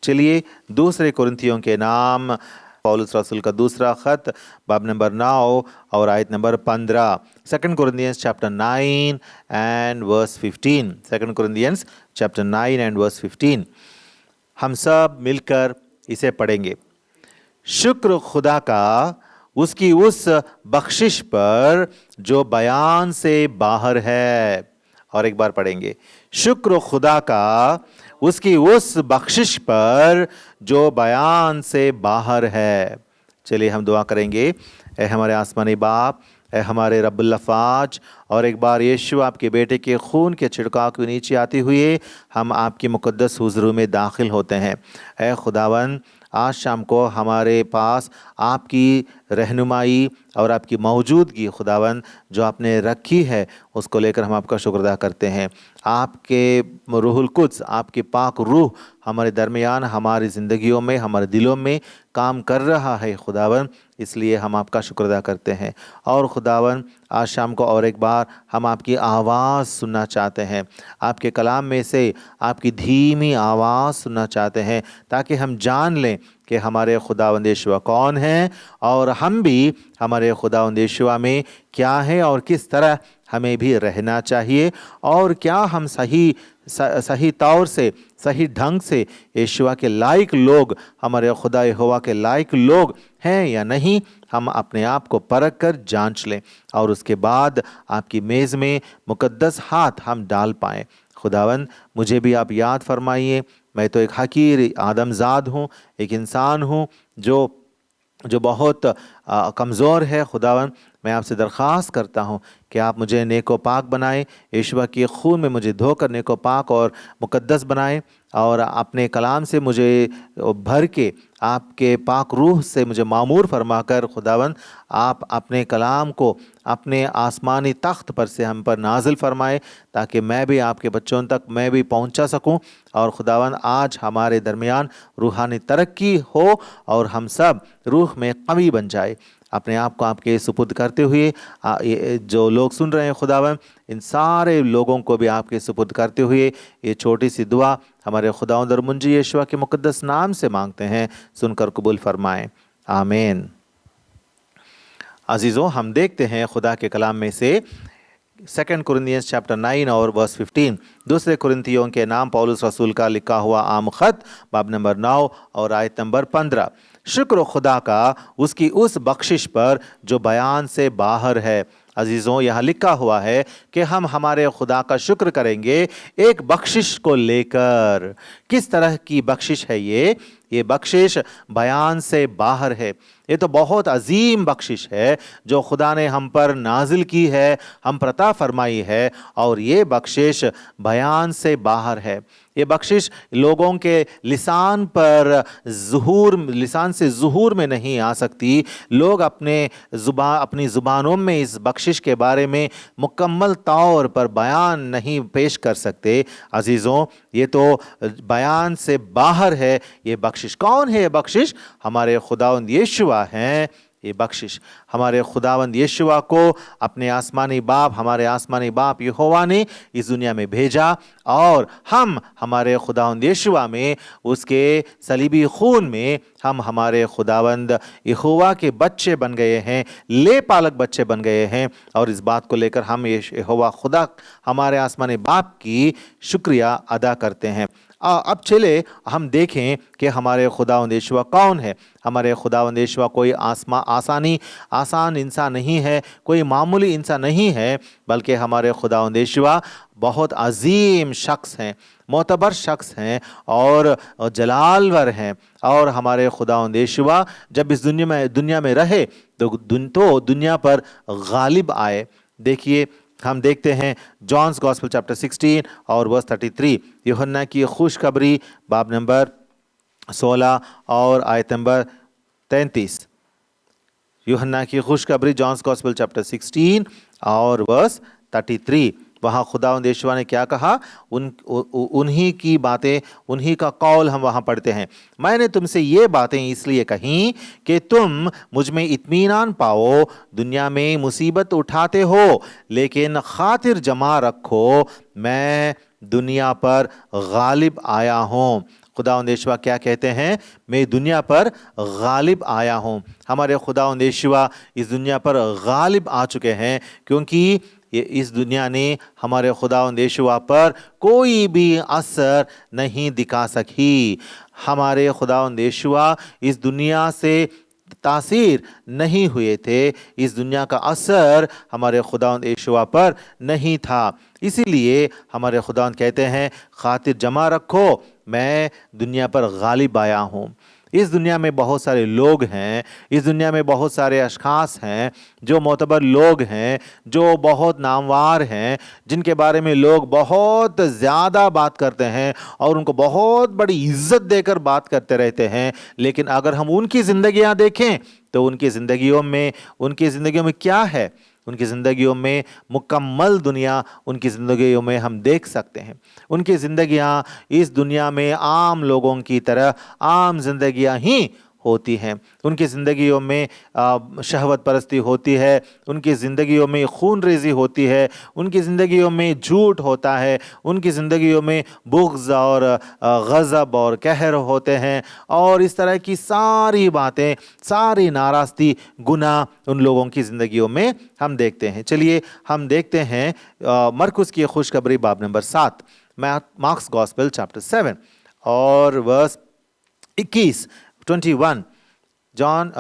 चलिए दूसरे कुरिन्थियों के नाम पौलुस रसूल का दूसरा खत बाब नंबर 9 और आयत number 15। 2 Corinthians chapter 9 and verse 15। 2 Corinthians chapter 9 and verse 15। हम सब मिलकर इसे पढ़ेंगे। शुक्र खुदा का उसकी उस बख्शिश पर जो बयान से बाहर है। और एक बार पढ़ेंगे। शुक्र खुदा का उसकी उस बख्शिश पर जो बयान से बाहर है। चलिए हम दुआ करेंगे। ए हमारे आसमानी बाप, ए हमारे रब्बुल अफ़ाज, और एक बार यीशु आपके बेटे के खून के छिड़काव के नीचे आते हुए हम आपकी मुक़द्दस हुज़ूर में दाखिल होते हैं। ए खुदावन, आज शाम को हमारे पास आपकी रहनुमाई और आपकी मौजूदगी खुदावन जो आपने रखी है उसको लेकर हम आपका शुक्र अदा करते हैं। आपके रूहुल कुद्स, आपकी पाक रूह हमारे दरमियान, हमारी ज़िंदगियों में, हमारे दिलों में काम कर रहा है खुदावन, इसलिए हम आपका शुक्र अदा करते हैं। और खुदावन आज शाम को और एक बार हम आपकी आवाज़ सुनना चाहते हैं। आपके कलाम में से आपकी धीमी आवाज़ सुनना चाहते हैं ताकि हम जान लें कि हमारे खुदावंद यहोवा कौन हैं और हम भी हमारे खुदावंद यहोवा में क्या है और किस तरह हमें भी रहना चाहिए, और क्या हम सही तौर से, सही ढंग से यहोवा के लायक लोग, हमारे खुदा यहोवा के लायक लोग हैं या नहीं, हम अपने आप को परख कर जांच लें और उसके बाद आपकी मेज़ में मुक़द्दस हाथ हम डाल पाएँ। खुदावंद, मुझे भी आप याद फरमाइए। मैं तो एक हकीर आदमज़ाद हूँ, एक इंसान हूँ जो बहुत कमज़ोर है। खुदावंद, मैं आपसे दरख्वास्त करता हूँ कि आप मुझे नेको पाक बनाएं, यहोवा के खून में मुझे धोकर नेको पाक और मुक़द्दस बनाएं, और अपने कलाम से मुझे भर के आपके पाक रूह से मुझे मामूर फरमाकर खुदावंद आप अपने कलाम को अपने आसमानी तख्त पर से हम पर नाजिल फरमाए ताकि मैं भी आपके बच्चों तक मैं भी पहुंचा सकूं। और खुदावंद आज हमारे दरमियान रूहानी तरक्की हो और हम सब रूह में कवी बन जाए। अपने आप को आपके सुपुर्द करते हुए जो लोग सुन रहे हैं खुदावंद, इन सारे लोगों को भी आपके सुपुर्द करते हुए ये छोटी सी दुआ हमारे खुदावंद और मुंजी यहोवा के मुक़द्दस नाम से मांगते हैं, सुनकर कबूल फरमाएं। आमीन। अजीज़ों, हम देखते हैं खुदा के कलाम में से 2 Corinthians chapter 9 और verse 15। दूसरे कुरिन्थियों के नाम पौलुस रसूल का लिखा हुआ आम खत बाब नंबर 9 और आयत नंबर 15। शुक्र खुदा का उसकी उस बख्शिश पर जो बयान से बाहर है। अजीज़ों, यहाँ लिखा हुआ है कि हम हमारे खुदा का शुक्र करेंगे एक बख्शिश को लेकर। किस तरह की बख्शिश है ये बख्शिश बयान से बाहर है। ये तो बहुत अजीम बख्शिश है जो खुदा ने हम पर नाजिल की है, हम पर अता फरमाई है, और ये बख्शिश बयान से बाहर है। ये बख्शिश लोगों के लिसान से ज़ुहूर में नहीं आ सकती। लोग अपनी ज़ुबानों में इस बख्शिश के बारे में मुकम्मल तौर पर बयान नहीं पेश कर सकते। अजीज़ों, ये तो बयान से बाहर है। ये बख्शिश कौन है? ये बख्शिश हमारे खुदावंद यहोवा हैं। ये बख्शिश हमारे खुदावंद यहोवा को हमारे आसमानी बाप यहोवा ने इस दुनिया में भेजा, और हम हमारे खुदावंद यहोवा में, उसके सलीबी खून में हम हमारे खुदावंद यहोवा के बच्चे बन गए हैं, ले पालक बच्चे बन गए हैं। और इस बात को लेकर हम यहोवा खुदा हमारे आसमानी बाप की शुक्रिया अदा करते हैं। अब चले हम देखें कि हमारे खुदावंद यहोवा कौन है। हमारे खुदावंद यहोवा कोई आसान इंसान नहीं है, कोई मामूली इंसान नहीं है, बल्कि हमारे खुदावंद यहोवा बहुत अजीम शख्स हैं, मोतबर शख्स हैं और जलालवर हैं। और हमारे खुदावंद यहोवा जब इस दुनिया में रहे तो दुनिया पर गालिब आए। देखिए, हम देखते हैं जॉन्स गॉस्पेल चैप्टर 16 और वर्स 33। यूहन्ना की खुशखबरी बाब नंबर 16 और आयत नंबर 33। यूहन्ना की खुशखबरी, जॉन्स गॉस्पेल चैप्टर 16 और वर्स 33। वहाँ खुदावंद यहोवा ने क्या कहा? उन्हीं की बातें, उन्हीं का कौल हम वहाँ पढ़ते हैं। मैंने तुमसे ये बातें इसलिए कहीं कि तुम मुझ में इत्मीनान पाओ। दुनिया में मुसीबत उठाते हो, लेकिन खातिर जमा रखो, मैं दुनिया पर गालिब आया हूँ। खुदावंद यीशुआ क्या कहते हैं, मैं दुनिया पर गालिब आया हूँ। हमारे खुदावंद यीशुआ इस दुनिया पर गालिब आ चुके हैं, क्योंकि ये इस दुनिया ने हमारे खुदावंद यीशुआ पर कोई भी असर नहीं दिखा सकी। हमारे खुदावंद यीशुआ इस दुनिया से तासीर नहीं हुए थे, इस दुनिया का असर हमारे खुदावंद यीशुआ पर नहीं था। इसीलिए हमारे खुदावंद कहते हैं, खातिर जमा रखो, मैं दुनिया पर गालिब आया हूँ। इस दुनिया में बहुत सारे लोग हैं, इस दुनिया में बहुत सारे अशखास हैं जो मोतबर लोग हैं, जो बहुत नामवार हैं, जिनके बारे में लोग बहुत ज़्यादा बात करते हैं और उनको बहुत बड़ी इज्जत देकर बात करते रहते हैं। लेकिन अगर हम उनकी ज़िंदगियां देखें तो उनकी ज़िंदगियों में क्या है? उनकी ज़िंदगियों में मुकम्मल दुनिया उनकी ज़िंदगियों में हम देख सकते हैं। उनकी ज़िंदगियां इस दुनिया में आम लोगों की तरह आम ज़िंदगियां ही होती हैं। उनकी ज़िंदगियों में शहवत परस्ती होती है, उनकी ज़िंदगियों में खून रेज़ी होती है, उनकी ज़िंदगियों में झूठ होता है, उनकी ज़िंदगियों में बुग़्ज़ और ग़ज़ब और कहर होते हैं, और इस तरह की सारी बातें, सारी नाराज़गी, गुनाह उन लोगों की ज़िंदगियों में हम देखते हैं। चलिए हम देखते हैं मरकुस की खुशखबरी बाब नंबर 7, मार्क्स गॉस्पेल चैप्टर 7 और वर्स 21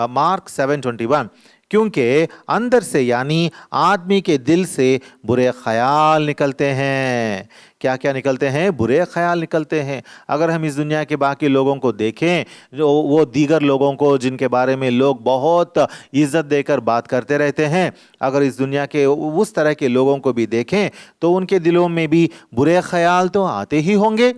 मार्क 7:21, क्योंकि अंदर से यानी आदमी के दिल से बुरे ख्याल निकलते हैं। क्या क्या निकलते हैं? बुरे ख्याल निकलते हैं। अगर हम इस दुनिया के बाकी लोगों को देखें, जो वो दीगर लोगों को जिनके बारे में लोग बहुत इज्जत देकर बात करते रहते हैं, अगर इस दुनिया के उस तरह के लोगों को भी देखें तो उनके दिलों में भी बुरे ख्याल तो आते ही होंगे,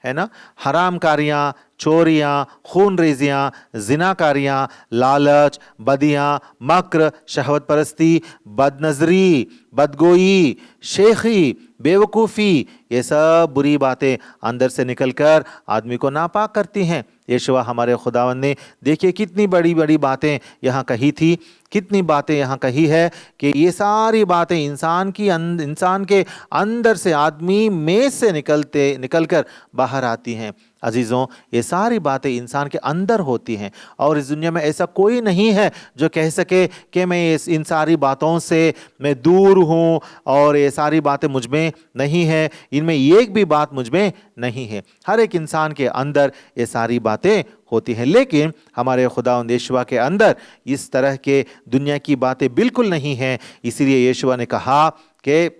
है ना। हरामकारियाँ, चोरियाँ, खून रेजियाँ, जिनाकारियाँ, लालच, बदियाँ, मक्र, शहवत परस्ती, बदनजरी, बदगोई, शेखी, बेवकूफ़ी, ये सब बुरी बातें अंदर से निकलकर आदमी को नापाक करती हैं। यीशुआ हमारे खुदावंद ने देखिए कितनी बड़ी बड़ी बातें यहाँ कही थी, कितनी बातें यहाँ कही है कि ये सारी बातें इंसान के अंदर से, आदमी में से निकलकर बाहर आती हैं। अजीज़ों, ये सारी बातें इंसान के अंदर होती हैं और इस दुनिया में ऐसा कोई नहीं है जो कह सके कि मैं इन सारी बातों से मैं दूर हूँ और ये सारी बातें मुझ में नहीं है, इनमें एक भी बात मुझ में नहीं है। हर एक इंसान के अंदर ये सारी बातें होती हैं, लेकिन हमारे खुदावंद यीशुआ के अंदर इस तरह के दुनिया की बातें बिल्कुल नहीं हैं। इसीलिए यीशुआ ने कहा कि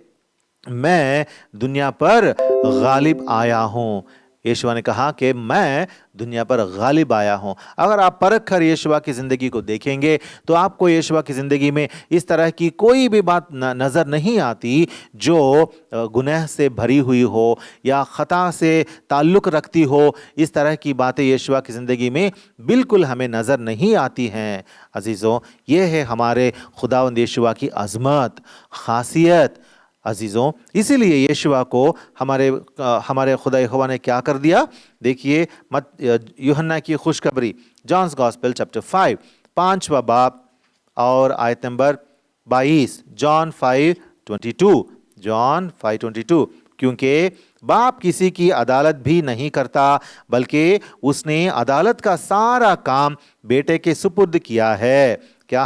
मैं दुनिया पर गालिब आया हूँ। यीशुआ ने कहा कि मैं दुनिया पर गालिब आया हूँ। अगर आप परख कर यीशुआ की ज़िंदगी को देखेंगे तो आपको यीशुआ की ज़िंदगी में इस तरह की कोई भी बात नज़र नहीं आती जो गुनाह से भरी हुई हो या ख़ता से ताल्लुक़ रखती हो। इस तरह की बातें यीशुआ की ज़िंदगी में बिल्कुल हमें नज़र नहीं आती हैं। अजीज़ों, ये है हमारे खुदावंद यीशुआ की अज़मत, ख़ासियत। अजीज़ों, इसीलिए यीशुआ को हमारे खुदा यहोवा ने क्या कर दिया? देखिए यूहन्ना की खुशखबरी, जॉन्स गॉस्पेल चैप्टर 5 5वां बाब और आयत नंबर 22, जॉन 5:22, क्योंकि बाप किसी की अदालत भी नहीं करता, बल्कि उसने अदालत का सारा काम बेटे के सुपुर्द किया है। क्या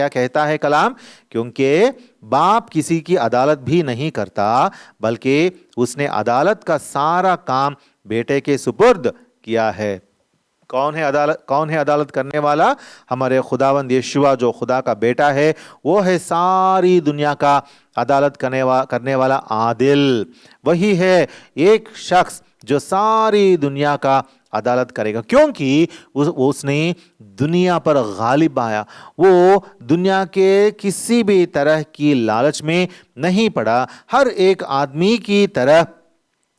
कहता है कलाम? क्योंकि बाप किसी की अदालत भी नहीं करता, बल्कि उसने अदालत का सारा काम बेटे के सुपुर्द किया है। कौन है अदालत करने वाला? हमारे खुदावंद यीशुआ, जो खुदा का बेटा है, वो है सारी दुनिया का अदालत करने वाला आदिल। वही है एक शख्स जो सारी दुनिया का अदालत करेगा, क्योंकि उसने दुनिया पर गालिब आया। वो दुनिया के किसी भी तरह की लालच में नहीं पड़ा। हर एक आदमी की तरह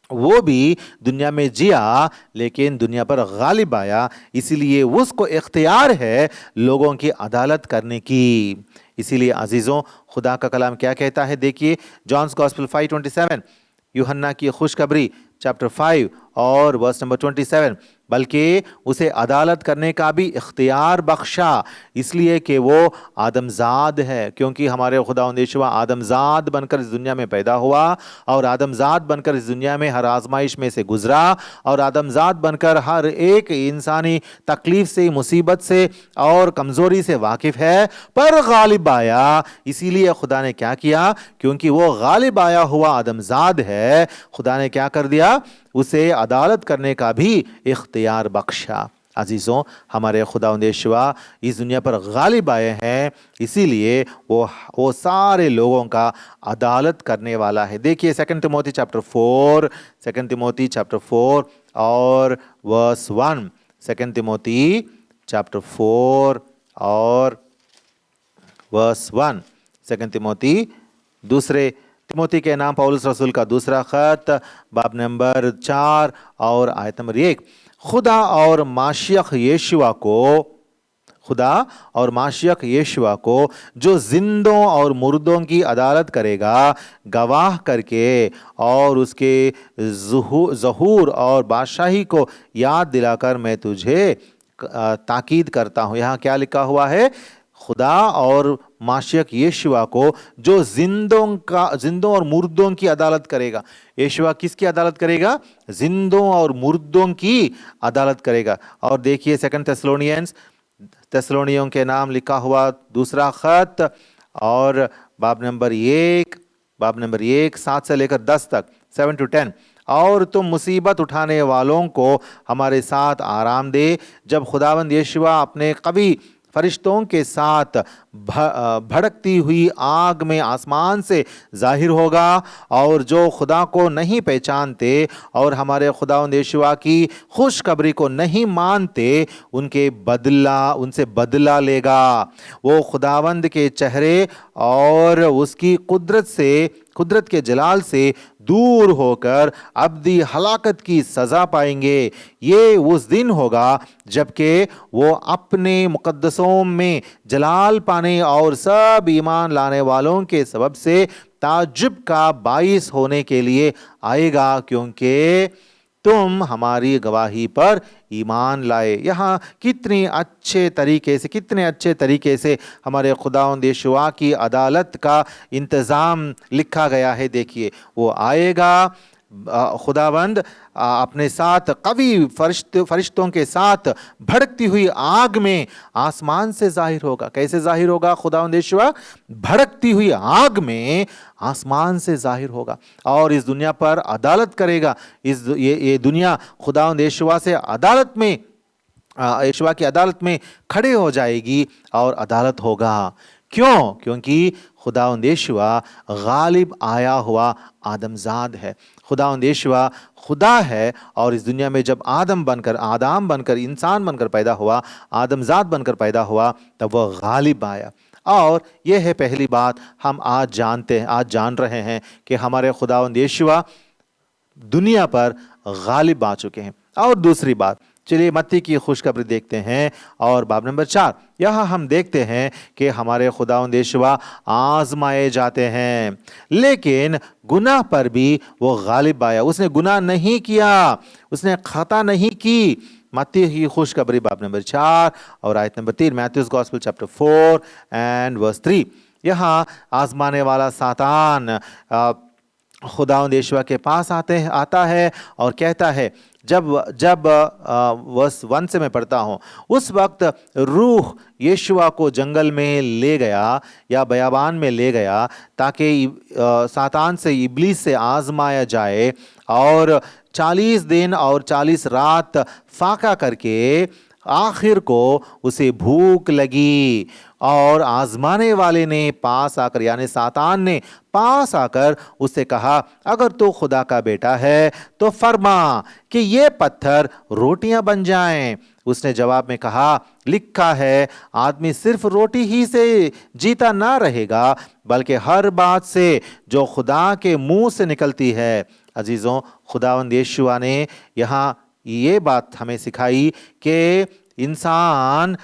वो भी दुनिया में जिया, लेकिन दुनिया पर गालिब आया। इसीलिए उसको इख्तियार है लोगों की अदालत करने की। इसीलिए अजीज़ों, खुदा का कलाम क्या कहता है? देखिए जॉन्स गॉस्पेल 5:27, यूहन्ना की खुशखबरी चैप्टर 5 اور वर्स नंबर 27, बल्कि उसे अदालत करने का भी इख्तियार बख्शा, इसलिए कि वो आदमजाद है, क्योंकि हमारे खुदावंद यीशुआ आदमजाद बनकर इस दुनिया में पैदा हुआ और आदमजाद बनकर इस दुनिया में हर आजमाइश में से गुजरा और आदमजाद बनकर हर एक इंसानी तकलीफ से, मुसीबत से और कमज़ोरी से वाकिफ़ है, पर गालिब आया। इसीलिए खुदा ने क्या किया, क्योंकि वो गालिब आया हुआ आदमजाद है, खुदा ने क्या कर दिया, उसे अदालत करने का भी इख्तियार बख्शा। अजीज़ों, हमारे खुदावंद यीशुआ इस दुनिया पर गालिब आए हैं, इसीलिए वो सारे लोगों का अदालत करने वाला है। देखिए 2 तिमोथी चैप्टर 4, 2 तिमोथी चैप्टर 4 और वर्स 1, 2 तिमोथी चैप्टर 4 और वर्स 1, 2 तिमोथी दूसरे तिमोथी के नाम पौलुस रसूल का दूसरा खत, बाब नंबर 4 और आयत नंबर 1। खुदा और माशियख यीशुआ को जो जिंदों और मुर्दों की अदालत करेगा, गवाह करके और उसके ज़हूर और बादशाही को याद दिलाकर मैं तुझे ताकीद करता हूँ। यहाँ क्या लिखा हुआ है, खुदा और माशियक यीशुआ को जो जिंदों और मुर्दों की अदालत करेगा। यीशुआ किसकी अदालत करेगा? जिंदों और मुर्दों की अदालत करेगा। और देखिए 2 तेस्सलोनियों के नाम लिखा हुआ दूसरा खत और बाब नंबर 1 7 से लेकर 10 तक, 7 to 10। और तुम मुसीबत उठाने वालों को हमारे साथ आराम दे, जब खुदावंद यीशुआ अपने कवी फरिश्तों के साथ भड़कती हुई आग में आसमान से जाहिर होगा। और जो खुदा को नहीं पहचानते और हमारे खुदावंद यीशुआ की खुशखबरी को नहीं मानते, उनसे बदला लेगा। वो खुदावंद के चेहरे और उसकी कुदरत के जलाल से दूर होकर अब्दी हलाकत की सज़ा पाएंगे। ये उस दिन होगा जबकि वो अपने मुकद्दसों में जलाल पाने और सब ईमान लाने वालों के सबब से ताज्जुब का बाइस होने के लिए आएगा, क्योंकि तुम हमारी गवाही पर ईमान लाए। यहाँ कितने अच्छे तरीके से हमारे खुदावंद यीशुआ की अदालत का इंतज़ाम लिखा गया है। देखिए, वो आएगा, खुदावंद अपने साथ कवी फरिश्तों के साथ भड़कती हुई आग में आसमान से जाहिर होगा। कैसे जाहिर होगा खुदावंद यीशुआ? भड़कती हुई आग में आसमान से जाहिर होगा और इस दुनिया पर अदालत करेगा। ये दुनिया खुदावंद यीशुआ से यीशुआ की अदालत में खड़े हो जाएगी और अदालत होगा। क्यों? क्योंकि खुदावंद यीशुआ गालिब आया हुआ आदमजाद है। खुदावंद यीशुआ खुदा है और इस दुनिया में जब आदम बनकर इंसान बनकर पैदा हुआ, आदमजाद बनकर पैदा हुआ, तब वह गालिब आया। और यह है पहली बात हम आज जान रहे हैं कि हमारे खुदावंद यीशुआ दुनिया पर गालिब आ चुके हैं। और दूसरी बात, चलिए मत्ती की खुशखबरी देखते हैं और बाब नंबर 4। यहाँ हम देखते हैं कि हमारे खुदावंद यीशुआ आजमाए जाते हैं, लेकिन गुनाह पर भी वो गालिब आया। उसने गुनाह नहीं किया, उसने खता नहीं की। मत्ती की खुशखबरी बाब नंबर 4 और आयत number 3, Matthew's gospel chapter 4 and verse 3। यहाँ आजमाने वाला सातान खुदावंद यीशुआ के पास आता है और कहता है, जब वर्स 1 से मैं पढ़ता हूँ, उस वक्त रूह यीशुआ को जंगल में ले गया या बयाबान में ले गया ताकि सातान से, इब्लीस से आजमाया जाए। और 40 दिन और 40 रात फाका करके आखिर को उसे भूख लगी और आजमाने वाले ने पास आकर, यानी सातान ने पास आकर उससे कहा, अगर तो खुदा का बेटा है तो फरमा कि ये पत्थर रोटियां बन जाएं। उसने जवाब में कहा, लिखा है, आदमी सिर्फ रोटी ही से जीता ना रहेगा, बल्कि हर बात से जो खुदा के मुंह से निकलती है। अजीजों, खुदावंद यीशुआ ने यहाँ ये बात हमें सिखाई कि इंसान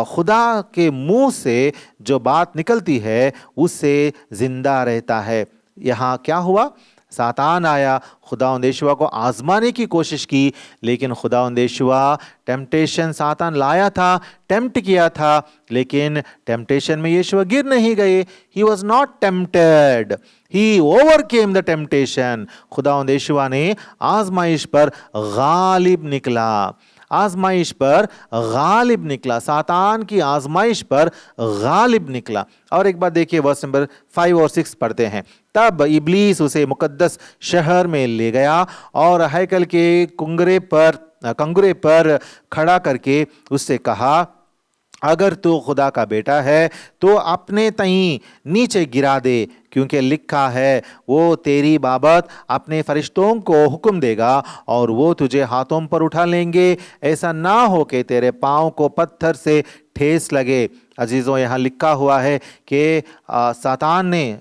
खुदा के मुंह से जो बात निकलती है उससे जिंदा रहता है। यहाँ क्या हुआ? सातान आया, खुदावंद यीशुआ को आजमाने की कोशिश की, लेकिन खुदावंद यीशुआ टेम्पटेशन सातान लाया था, टेम्प्ट किया था, लेकिन टेम्पटेशन में यीशुआ गिर नहीं गए. He was not tempted, he overcame the temptation. खुदावंद यीशुआ ने आजमाइश पर गालिब निकला, आजमाइश पर गालिब निकला, सातान की आजमाइश पर गालिब निकला. और एक बार देखिए, वर्स नंबर 5 और 6 पढ़ते हैं. तब इब्लीस उसे मुकद्दस शहर में ले गया और हैकल के कंगरे पर खड़ा करके उससे कहा, अगर तू खुदा का बेटा है तो अपने तहीं नीचे गिरा दे, क्योंकि लिखा है वो तेरी बाबत अपने फरिश्तों को हुक्म देगा और वो तुझे हाथों पर उठा लेंगे, ऐसा ना हो कि तेरे पाँव को पत्थर से ठेस लगे. अजीज़ों, यहाँ लिखा हुआ है कि सातान ने,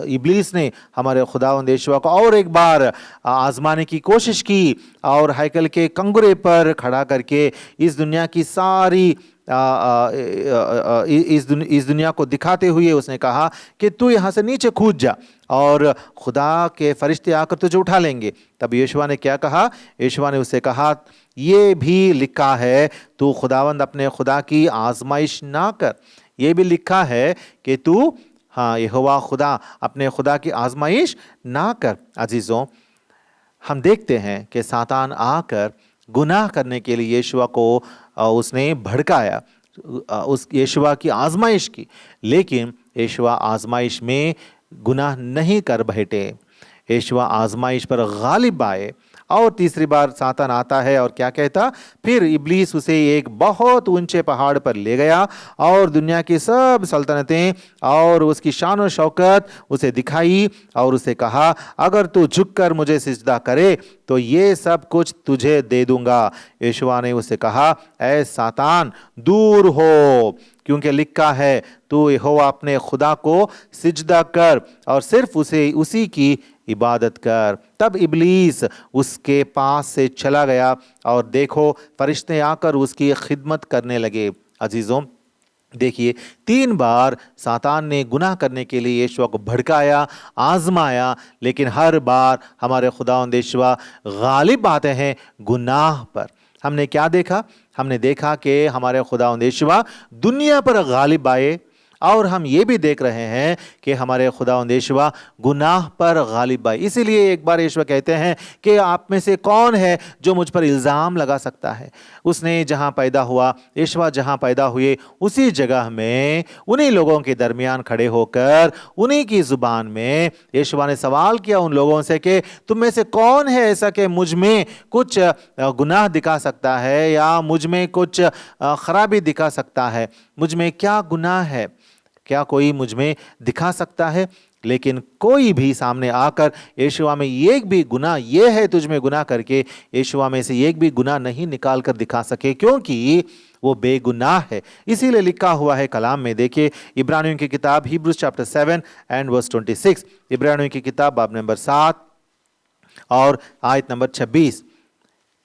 इब्लीस ने हमारे खुदावंद यीशुआ को और एक बार आजमाने की कोशिश की और हैकल के कंगरे पर खड़ा करके इस दुनिया की सारी इस दुनिया को दिखाते हुए उसने कहा कि तू यहाँ से नीचे कूद जा और खुदा के फरिश्ते आकर तुझे उठा लेंगे. तब यीशुआ ने क्या कहा? यीशुआ ने उससे कहा, ये भी लिखा है तू खुदावंद अपने खुदा की आजमाइश ना कर. ये भी लिखा है कि तू, हाँ, यहोवा खुदा, अपने खुदा की आजमाइश ना कर. अजीज़ों, हम देखते हैं कि सातान आकर गुनाह करने के लिए यीशुआ को उसने भड़काया, उस यीशुआ की आजमाइश की, लेकिन यीशुआ आजमाइश में गुनाह नहीं कर बैठे. यीशुआ आजमाइश पर गालिब आए. और तीसरी बार सातान आता है और क्या कहता? फिर इब्लीस उसे एक बहुत ऊंचे पहाड़ पर ले गया और दुनिया की सब सल्तनतें और उसकी शान और शौकत उसे दिखाई और उसे कहा, अगर तू झुककर मुझे सिजदा करे तो ये सब कुछ तुझे दे दूंगा. यीशुआ ने उसे कहा, ऐ सातान, दूर हो, क्योंकि लिखा है तू यहोवा अपने खुदा को सिजदा कर और सिर्फ उसी की इबादत कर. तब इब्लीस उसके पास से चला गया और देखो, फरिश्ते आकर उसकी खिदमत करने लगे. अजीज़ों, देखिए, 3 बार सातान ने गुनाह करने के लिए यीशुआ को भड़काया, आजमाया, लेकिन हर बार हमारे खुदावंद यीशुआ गालिब आते हैं गुनाह पर. हमने क्या देखा? हमने देखा कि हमारे खुदावंद यीशुआ दुनिया पर गालिब आए और हम ये भी देख रहे हैं कि हमारे खुदावंद यीशुआ गुनाह पर गालिब आए. इसीलिए एक बार यीशुआ कहते हैं कि आप में से कौन है जो मुझ पर इल्ज़ाम लगा सकता है. उसने जहाँ पैदा हुआ, यीशुआ जहाँ पैदा हुए, उसी जगह में उन्हीं लोगों के दरमियान खड़े होकर उन्हीं की ज़ुबान में यीशुआ ने सवाल किया उन लोगों से कि तुम में से कौन है ऐसा कि मुझ में कुछ गुनाह दिखा सकता है या मुझ में कुछ खराबी दिखा सकता है. मुझ में क्या गुनाह है? क्या कोई मुझ में दिखा सकता है? लेकिन कोई भी सामने आकर यीशुआ में एक भी गुनाह, ये है तुझ में गुनाह करके यीशुआ में से एक भी गुनाह नहीं निकाल कर दिखा सके, क्योंकि वो बेगुनाह है. इसीलिए लिखा हुआ है कलाम में, देखिए इब्रानियों की किताब Hebrews chapter 7 and verse 26. इब्रानियों की किताब बाब नंबर 7 और आयत नंबर 26.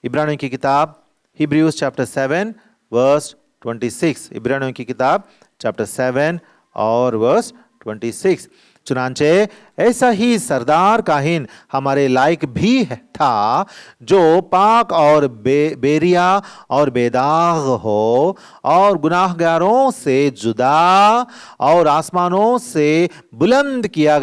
इब्रानियों की किताब Hebrews chapter 7 verse 26. इब्रानियों की किताब chapter 7 और वर्स 26. चुनांचे ऐसा ही सरदार काहिन हमारे लायक भी था, जो पाक और बेरिया और बेदाग हो और गुनाहगारों से जुदा और आसमानों से बुलंद किया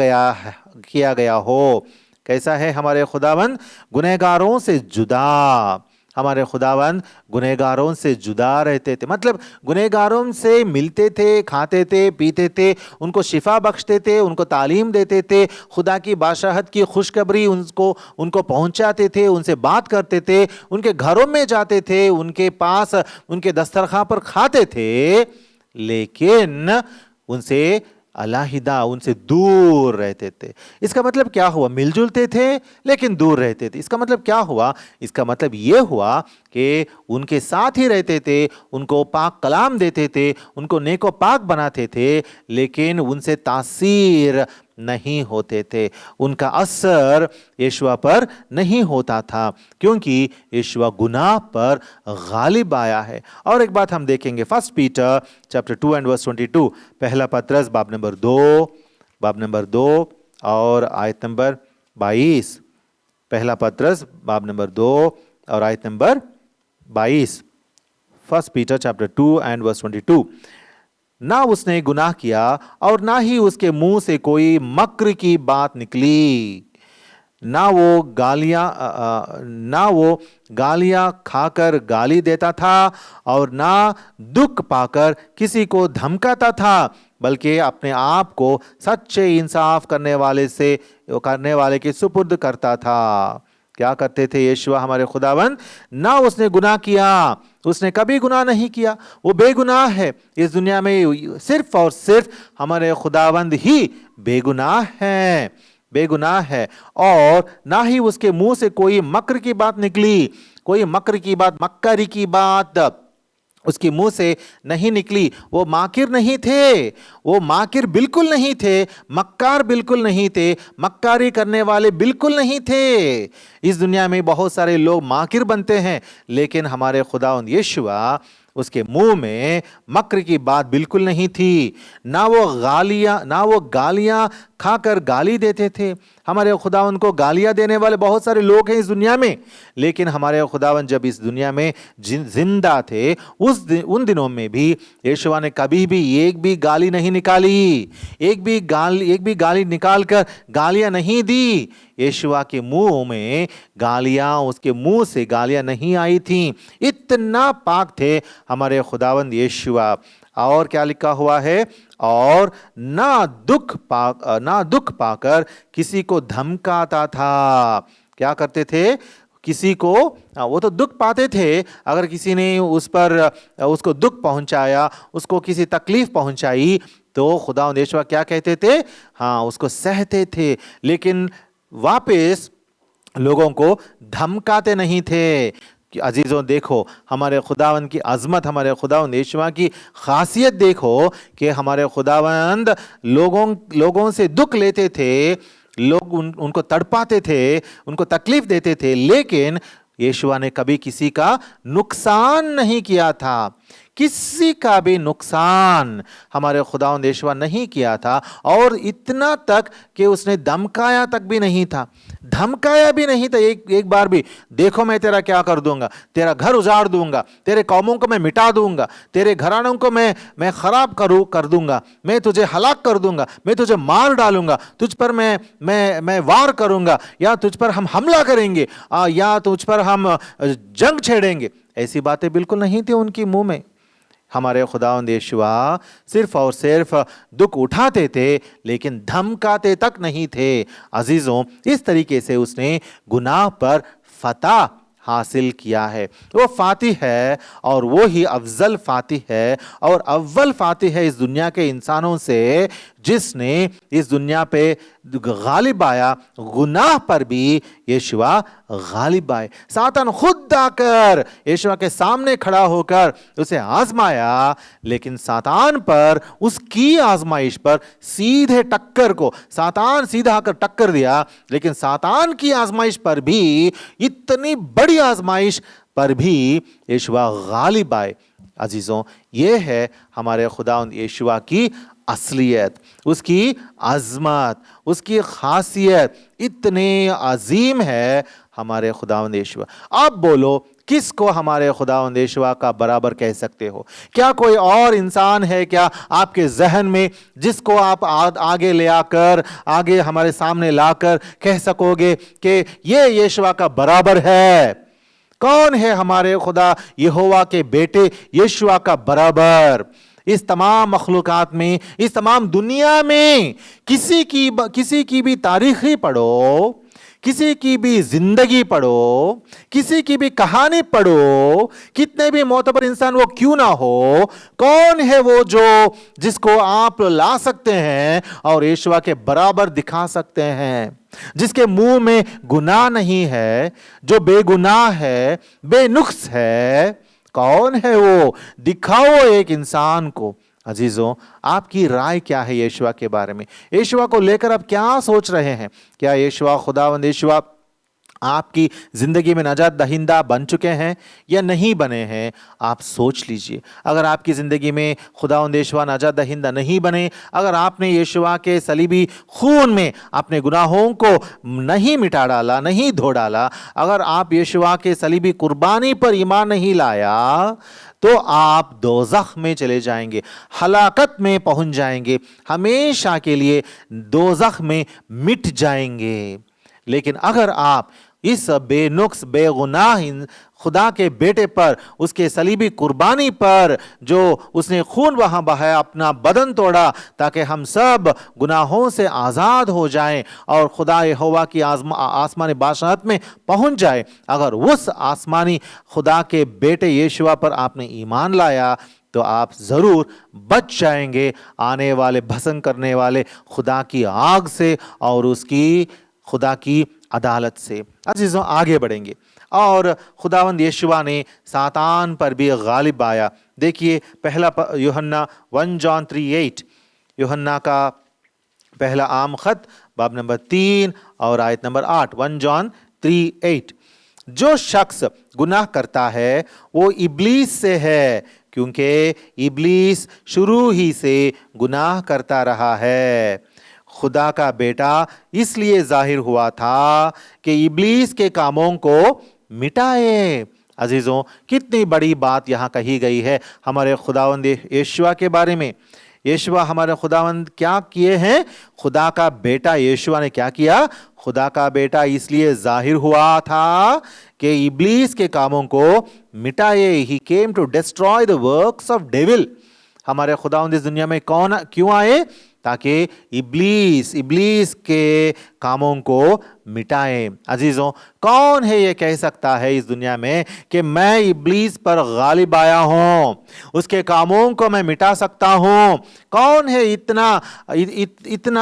गया हो. कैसा है हमारे खुदावंद? गुनहगारों से जुदा. हमारे खुदावंद गुनहगारों से जुदा रहते थे, मतलब गुनहगारों से मिलते थे, खाते थे, पीते थे, उनको शिफा बख्शते थे, उनको तालीम देते थे, खुदा की बादशाहत की खुशखबरी उनको पहुंचाते थे, उनसे बात करते थे, उनके घरों में जाते थे, उनके पास उनके दस्तरखान पर खाते थे, लेकिन उनसे अलहिदा, उनसे दूर रहते थे. इसका मतलब क्या हुआ? मिलजुलते थे लेकिन दूर रहते थे. इसका मतलब क्या हुआ? इसका मतलब ये हुआ कि उनके साथ ही रहते थे, उनको पाक कलाम देते थे, उनको नेको पाक बनाते थे, लेकिन उनसे तासीर नहीं होते थे, उनका असर यीशुआ पर नहीं होता था, क्योंकि यीशुआ गुनाह पर गालिब आया है. और एक बात हम देखेंगे, 1 पीटर चैप्टर 2 एंड वर्स 22. पहला पत्रस बाब नंबर 2 और आयत नंबर 22। पहला पत्रस बाब नंबर 2 और आयत number 22। 1 Peter chapter 2 and verse 22। ना उसने गुनाह किया और ना ही उसके मुंह से कोई मक्र की बात निकली। ना वो गालियां खाकर गाली देता था और ना दुख पाकर किसी को धमकाता था, बल्कि अपने आप को सच्चे इंसाफ करने वाले के सुपुर्द करता था। क्या करते थे यीशु हमारे खुदावंद? ना उसने गुनाह किया, उसने कभी गुनाह नहीं किया, वो बेगुनाह है। इस दुनिया में सिर्फ और सिर्फ हमारे खुदावंद ही बेगुनाह है और ना ही उसके मुंह से कोई मक्र की बात निकली, मक्कारी की बात उसके मुंह से नहीं निकली। वो माकिर नहीं थे, वो माकिर बिल्कुल नहीं थे, मक्कार बिल्कुल नहीं थे, मक्कारी करने वाले बिल्कुल नहीं थे। इस दुनिया में बहुत सारे लोग माकिर बनते हैं, लेकिन हमारे खुदावंद यीशुआ उसके मुंह में मक्र की बात बिल्कुल नहीं थी। ना वो गालियां खाकर गाली देते थे। हमारे खुदावंद को गालियां देने वाले बहुत सारे लोग हैं इस दुनिया में, लेकिन हमारे खुदावंद जब इस दुनिया में जिंदा थे उन दिनों में भी यीशुआ ने कभी भी एक भी गाली नहीं निकाली, एक भी गाली निकाल कर गालियां नहीं दी। यीशुआ के मुंह में उसके मुंह से गालियां नहीं आई थी। इतना पाक थे हमारे खुदावंद यीशुआ। और क्या लिखा हुआ है? और ना दुख पाकर किसी को धमकाता था। क्या करते थे? किसी को वो तो दुख पाते थे, अगर किसी ने उसको दुख पहुंचाया, उसको किसी तकलीफ पहुंचाई, तो खुदावंद यीशुआ क्या कहते थे? हाँ, उसको सहते थे, लेकिन वापस लोगों को धमकाते नहीं थे। कि अजीजों देखो हमारे खुदावंद की अजमत, हमारे खुदावंद यीशुआ की खासियत देखो कि हमारे खुदावंद लोगों से दुख लेते थे, लोग उनको तड़पाते थे, उनको तकलीफ देते थे, लेकिन यीशुआ ने कभी किसी का नुकसान नहीं किया था। किसी का भी नुकसान हमारे खुदावंद यीशुआ नहीं किया था। और इतना तक कि उसने धमकाया तक भी नहीं था, एक बार भी। देखो मैं तेरा क्या कर दूंगा, तेरा घर उजाड़ दूंगा, तेरे कौमों को मैं मिटा दूंगा, तेरे घरानों को मैं खराब कर दूंगा, मैं तुझे हलाक कर दूंगा, मैं तुझे मार डालूंगा, तुझ पर मैं वार करूंगा, या तुझ पर हम हमला करेंगे, या तुझ पर हम जंग छेड़ेंगे। ऐसी बातें बिल्कुल नहीं थी उनकी मुंह में। हमारे खुदावंद यीशुआ सिर्फ और सिर्फ दुख उठाते थे, लेकिन धमकाते तक नहीं थे। अजीजों, इस तरीके से उसने गुनाह पर फतह हासिल किया है। वो फातिह है और वो ही अफजल फातिह है और अव्वल फातिह है इस दुनिया के इंसानों से, जिसने इस दुनिया पे गालिब आया। गुनाह पर भी यीशुआ गालिब आए। सातान खुद आकर यीशुआ के सामने खड़ा होकर उसे आजमाया, लेकिन सातान पर, उसकी आजमाइश पर सीधे टक्कर को सातान सीधा आकर टक्कर दिया, लेकिन सातान की आजमाइश पर भी, इतनी बड़ी आजमाइश पर भी यीशुआ गालिब आए। अजीजों, ये है हमारे खुदावंद यीशुआ की असलियत, उसकी अजमत, उसकी खासियत इतने अजीम है हमारे खुदावंद यीशुआ। अब बोलो, किसको हमारे खुदावंद यीशुआ का बराबर कह सकते हो? क्या कोई और इंसान है क्या आपके जहन में, जिसको आप आगे ले आकर, आगे हमारे सामने लाकर कह सकोगे कि ये यीशुआ का बराबर है? कौन है हमारे खुदा यहोवा के बेटे यीशुआ का बराबर? इस तमाम मखलूकात में, इस तमाम दुनिया में किसी की भी तारीख ही पढ़ो, किसी की भी जिंदगी पढ़ो, किसी की भी कहानी पढ़ो, कितने भी मोतबर इंसान वो क्यों ना हो, कौन है वो जिसको आप ला सकते हैं और यीशुआ के बराबर दिखा सकते हैं? जिसके मुंह में गुनाह नहीं है, जो बेगुनाह है, बेनुक्स है, कौन है वो? दिखाओ एक इंसान को। अजीजों, आपकी राय क्या है यीशुआ के बारे में? यीशुआ को लेकर आप क्या सोच रहे हैं? क्या यीशुआ, खुदावंद यीशुआ आपकी ज़िंदगी में नजात दहिंदा बन चुके हैं या नहीं बने हैं, आप सोच लीजिए। अगर आपकी ज़िंदगी में खुदावंद यीशुआ नजात दहिंदा नहीं बने, अगर आपने यीशुआ के सलीबी खून में अपने गुनाहों को नहीं मिटा डाला, नहीं धो डाला, अगर आप यीशुआ के सलीबी कुर्बानी पर ईमान नहीं लाया, तो आप दोज़ख में चले जाएंगे, हलाकत में पहुंच जाएंगे, हमेशा के लिए दोज़ख में मिट जाएंगे। लेकिन अगर आप इस बेनुक्स बेगुनाह खुदा के बेटे पर, उसके सलीबी कुर्बानी पर, जो उसने खून वहाँ बहाया, अपना बदन तोड़ा ताकि हम सब गुनाहों से आज़ाद हो जाएं और खुदा यहोवा की आसमानी बादशाहत में पहुँच जाए, अगर उस आसमानी खुदा के बेटे यीशुआ पर आपने ईमान लाया, तो आप ज़रूर बच जाएंगे आने वाले भस्म करने वाले खुदा की आग से और उसकी खुदा की अदालत से। अजीज़ों, आगे बढ़ेंगे और खुदावंद यीशुआ ने सातान पर भी गालिब आया। देखिए पहला यूहन्ना 1 John 3:8, यूहन्ना का पहला आम खत बाब नंबर 3 और आयत नंबर 8, 1 John 3:8। जो शख्स गुनाह करता है वो इब्लीस से है, क्योंकि इब्लीस शुरू ही से गुनाह करता रहा है। खुदा का बेटा इसलिए जाहिर हुआ था कि इब्लीस के कामों को मिटाए। अजीजों, कितनी बड़ी बात यहाँ कही गई है हमारे खुदावंद यीशुआ के बारे में। यीशुआ हमारे खुदावंद क्या किए हैं? खुदा का बेटा यीशुआ ने क्या किया? खुदा का बेटा इसलिए जाहिर हुआ था कि इब्लीस के कामों को मिटाए। He came to destroy the works of devil. हमारे खुदावंद इस दुनिया में क्यों आए? ताकि इब्लीस के कामों को मिटाएं। अजीजों, कौन है ये कह सकता है इस दुनिया में कि मैं इब्लीस पर गालिब आया हूं, उसके कामों को मैं मिटा सकता हूं? कौन है इतना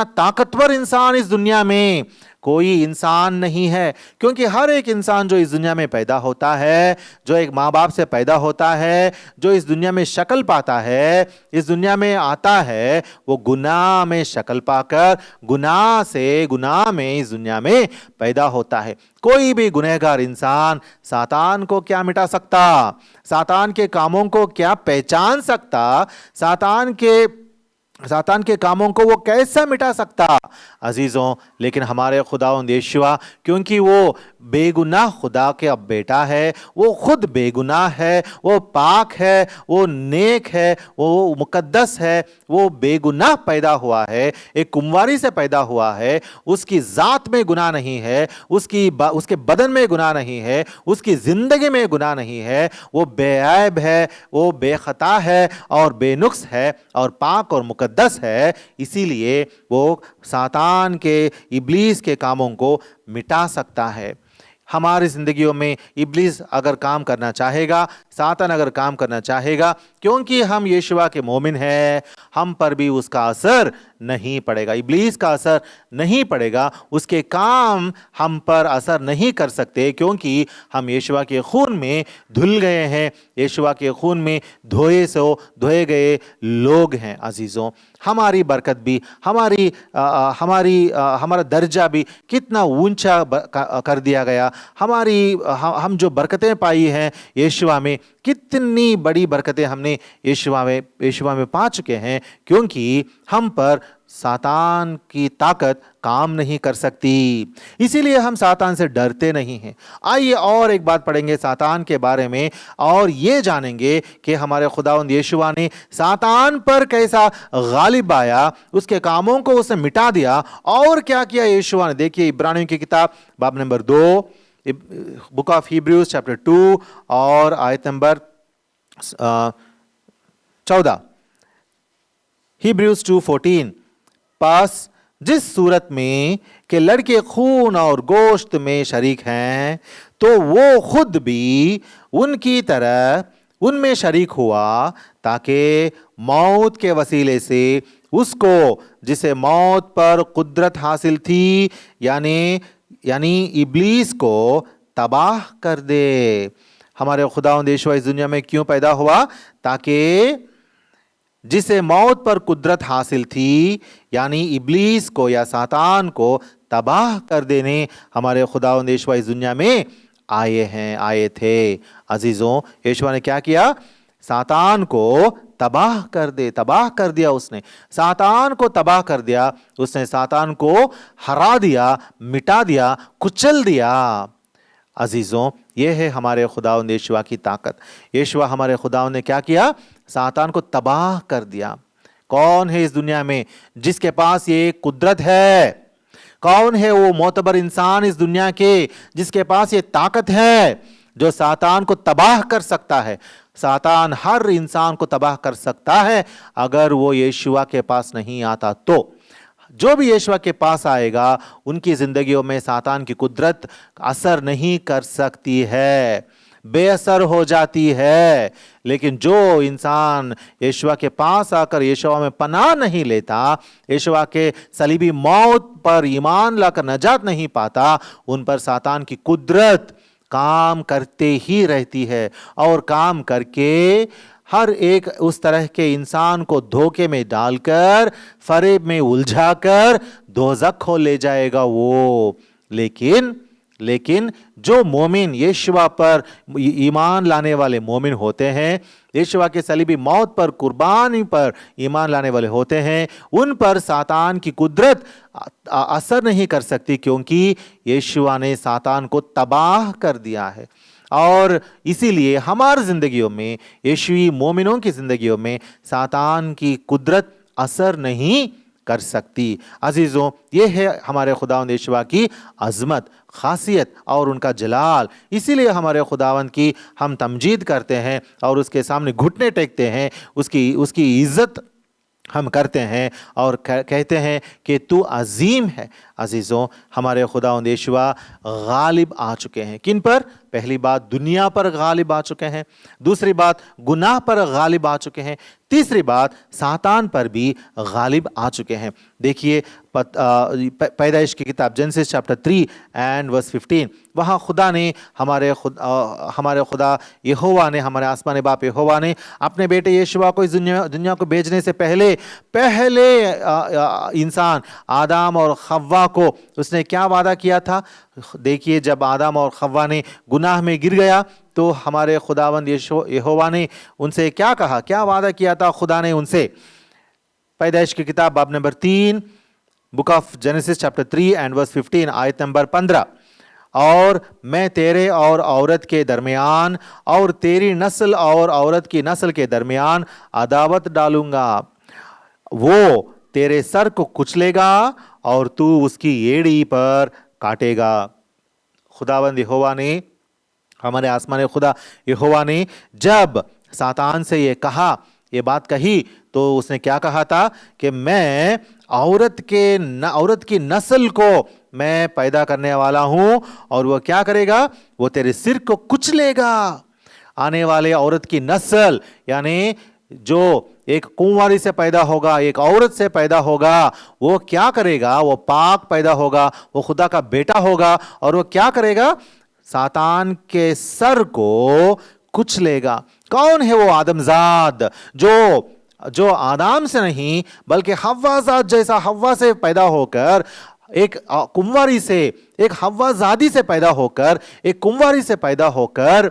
ताकतवर इंसान इस दुनिया में? कोई इंसान नहीं है, क्योंकि हर एक इंसान जो इस दुनिया में पैदा होता है, जो एक माँ बाप से पैदा होता है, जो इस दुनिया में शक्ल पाता है, इस दुनिया में आता है, वो गुनाह में शक्ल पाकर गुनाह में इस दुनिया में पैदा होता है। कोई भी गुनहगार इंसान सातान को क्या मिटा सकता? सातान के कामों को क्या पहचान सकता? सातान के कामों को वो कैसा मिटा सकता? अजीजों, लेकिन हमारे खुदावंद यीशुआ, क्योंकि वो बेगुनाह खुदा के अब बेटा है, वो खुद बेगुनाह है, वो पाक है, वो नेक है, वो मुकद्दस है, वो बेगुनाह पैदा हुआ है, एक कुंवारी से पैदा हुआ है, उसकी जात में गुनाह नहीं है, उसके बदन में गुनाह नहीं है, उसकी जिंदगी में गुनाह नहीं है, वो बेऐब है, वो बेखता है और बेनुक्स है और पाक और मुकद्दस है। इसीलिए वो सातान के इब्लीस के कामों को मिटा सकता है। हमारी जिंदगियों में इब्लीस अगर काम करना चाहेगा, सातान अगर काम करना चाहेगा, क्योंकि हम यीशुआ के मोमिन हैं, हम पर भी उसका असर नहीं पड़ेगा, इब्लीस का असर नहीं पड़ेगा, उसके काम हम पर असर नहीं कर सकते, क्योंकि हम यीशुआ के खून में धुल गए हैं, यीशुआ के खून में धोए गए लोग हैं। अजीज़ों, हमारी बरकत भी, हमारा दर्जा भी कितना ऊंचा कर दिया गया। हम जो बरकतें पाई हैं यीशुआ में, कितनी बड़ी बरकतें हमने यीशुआ में पा चुके हैं, क्योंकि हम पर सातान की ताकत काम नहीं कर सकती, इसीलिए हम सातान से डरते नहीं हैं। आइए और एक बात पढ़ेंगे सातान के बारे में और ये जानेंगे कि हमारे खुदावंद यीशुआ ने सातान पर कैसा गालिब आया, उसके कामों को उसने मिटा दिया और क्या किया यीशुआ ने। देखिए इब्रानियों की किताब बाब number 2, book of Hebrews chapter 2 और आयत नंबर 14, हिब्रूज 2:14। पास जिस सूरत में कि लड़के खून और गोश्त में शरीक हैं, तो वो खुद भी उनकी तरह उनमें शरीक हुआ, ताकि मौत के वसीले से उसको जिसे मौत पर कुदरत हासिल थी, यानी इब्लीस को तबाह कर दे। हमारे खुदावंद यीशुआ इस दुनिया में क्यों पैदा हुआ? ताकि जिसे मौत पर कुदरत हासिल थी, यानी इब्लीस को या सातान को तबाह कर देने हमारे खुदावंद यीशुआ इस दुनिया में आए थे। अजीजों, यीशुआ ने क्या किया? सातान को तबाह कर दिया उसने। सातान को तबाह कर दिया उसने, सातान को हरा दिया, मिटा दिया, कुचल दिया। अजीजों, ये है हमारे खुदावंद यीशुआ की ताकत। यीशुआ हमारे खुदावंद ने क्या किया? सातान को तबाह कर दिया। कौन है इस दुनिया में जिसके पास ये कुदरत है? कौन है वो मोतबर इंसान इस दुनिया के जिसके पास ये ताकत है जो सातान को तबाह कर सकता है? सातान हर इंसान को तबाह कर सकता है अगर वो यीशुआ के पास नहीं आता तो। जो भी यीशुआ के पास आएगा उनकी जिंदगियों में सातान की कुदरत असर नहीं कर सकती है, बेअसर हो जाती है। लेकिन जो इंसान यीशुआ के पास आकर यीशुआ में पनाह नहीं लेता, यीशुआ के सलीबी मौत पर ईमान लाकर नजात नहीं पाता, उन पर सातान की कुदरत काम करते ही रहती है और काम करके हर एक उस तरह के इंसान को धोखे में डालकर, फरेब में उलझाकर दोज़ख को ले जाएगा वो। लेकिन जो मोमिन यीशुआ पर ईमान लाने वाले मोमिन होते हैं, यीशुआ के सलीबी मौत पर, कुर्बानी पर ईमान लाने वाले होते हैं, उन पर सातान की कुदरत असर नहीं कर सकती, क्योंकि यीशुआ ने सातान को तबाह कर दिया है। और इसीलिए हमारी जिंदगियों में, यीशुई मोमिनों की जिंदगियों में सातान की कुदरत असर नहीं कर सकती। अजीजों, ये है हमारे खुदावंद यीशुआ की अजमत, खासियत और उनका जलाल। इसीलिए हमारे खुदावंद की हम तमजीद करते हैं और उसके सामने घुटने टेकते हैं, उसकी इज्जत हम करते हैं और कहते हैं कि तू अजीम है। अजीज़ों, हमारे खुदावंद यीशुआ गालिब आ चुके हैं। किन पर? पहली बात, दुनिया पर गालिब आ चुके हैं। दूसरी बात, गुनाह पर गालिब आ चुके हैं। तीसरी बात, सातान पर भी गालिब आ चुके हैं। देखिए पैदाइश की किताब जेनेसिस चैप्टर 3 एंड वर्स 15, वहाँ खुदा ने हमारे खुदा यहोवा ने, हमारे आसमानी बाप यहोवा ने अपने बेटे यीशुआ को इस दुनिया को भेजने से पहले इंसान आदम और हव्वा को उसने क्या वादा किया था? देखिए, जब आदम और हव्वा ने गुनाह में गिर गया तो हमारे खुदावंद यहोवा ने उनसे क्या कहा, क्या वादा किया था खुदा ने उनसे? पैदाइश की किताब बाब number 3, book of Genesis chapter 3 and verse 15, आयत नंबर 15, और मैं तेरे और औरत के दरमियान और तेरी नस्ल और औरत की नस्ल के दरमियान अदावत डालूंगा, वो तेरे सर को कुचलेगा और तू उसकी एड़ी पर काटेगा। खुदावंद यहोवा ने, हमारे आसमानी खुदा यहोवा ने जब सातान से ये कहा, ये बात कही, तो उसने क्या कहा था कि मैं औरत की नस्ल को मैं पैदा करने वाला हूं और वो क्या करेगा? वो तेरे सिर को कुचलेगा। आने वाले औरत की नस्ल यानी जो एक कुंवारी से पैदा होगा, एक औरत से पैदा होगा, वो क्या करेगा? वो पाक पैदा होगा, वो खुदा का बेटा होगा और वो क्या करेगा? सातान के सर को कुचलेगा। कौन है वो आदमजाद जो आदम से नहीं बल्कि हव्वाजाद जैसा, हव्वा से पैदा होकर, एक कुंवारी से, एक हव्वाजादी से पैदा होकर, एक कुंवारी से पैदा होकर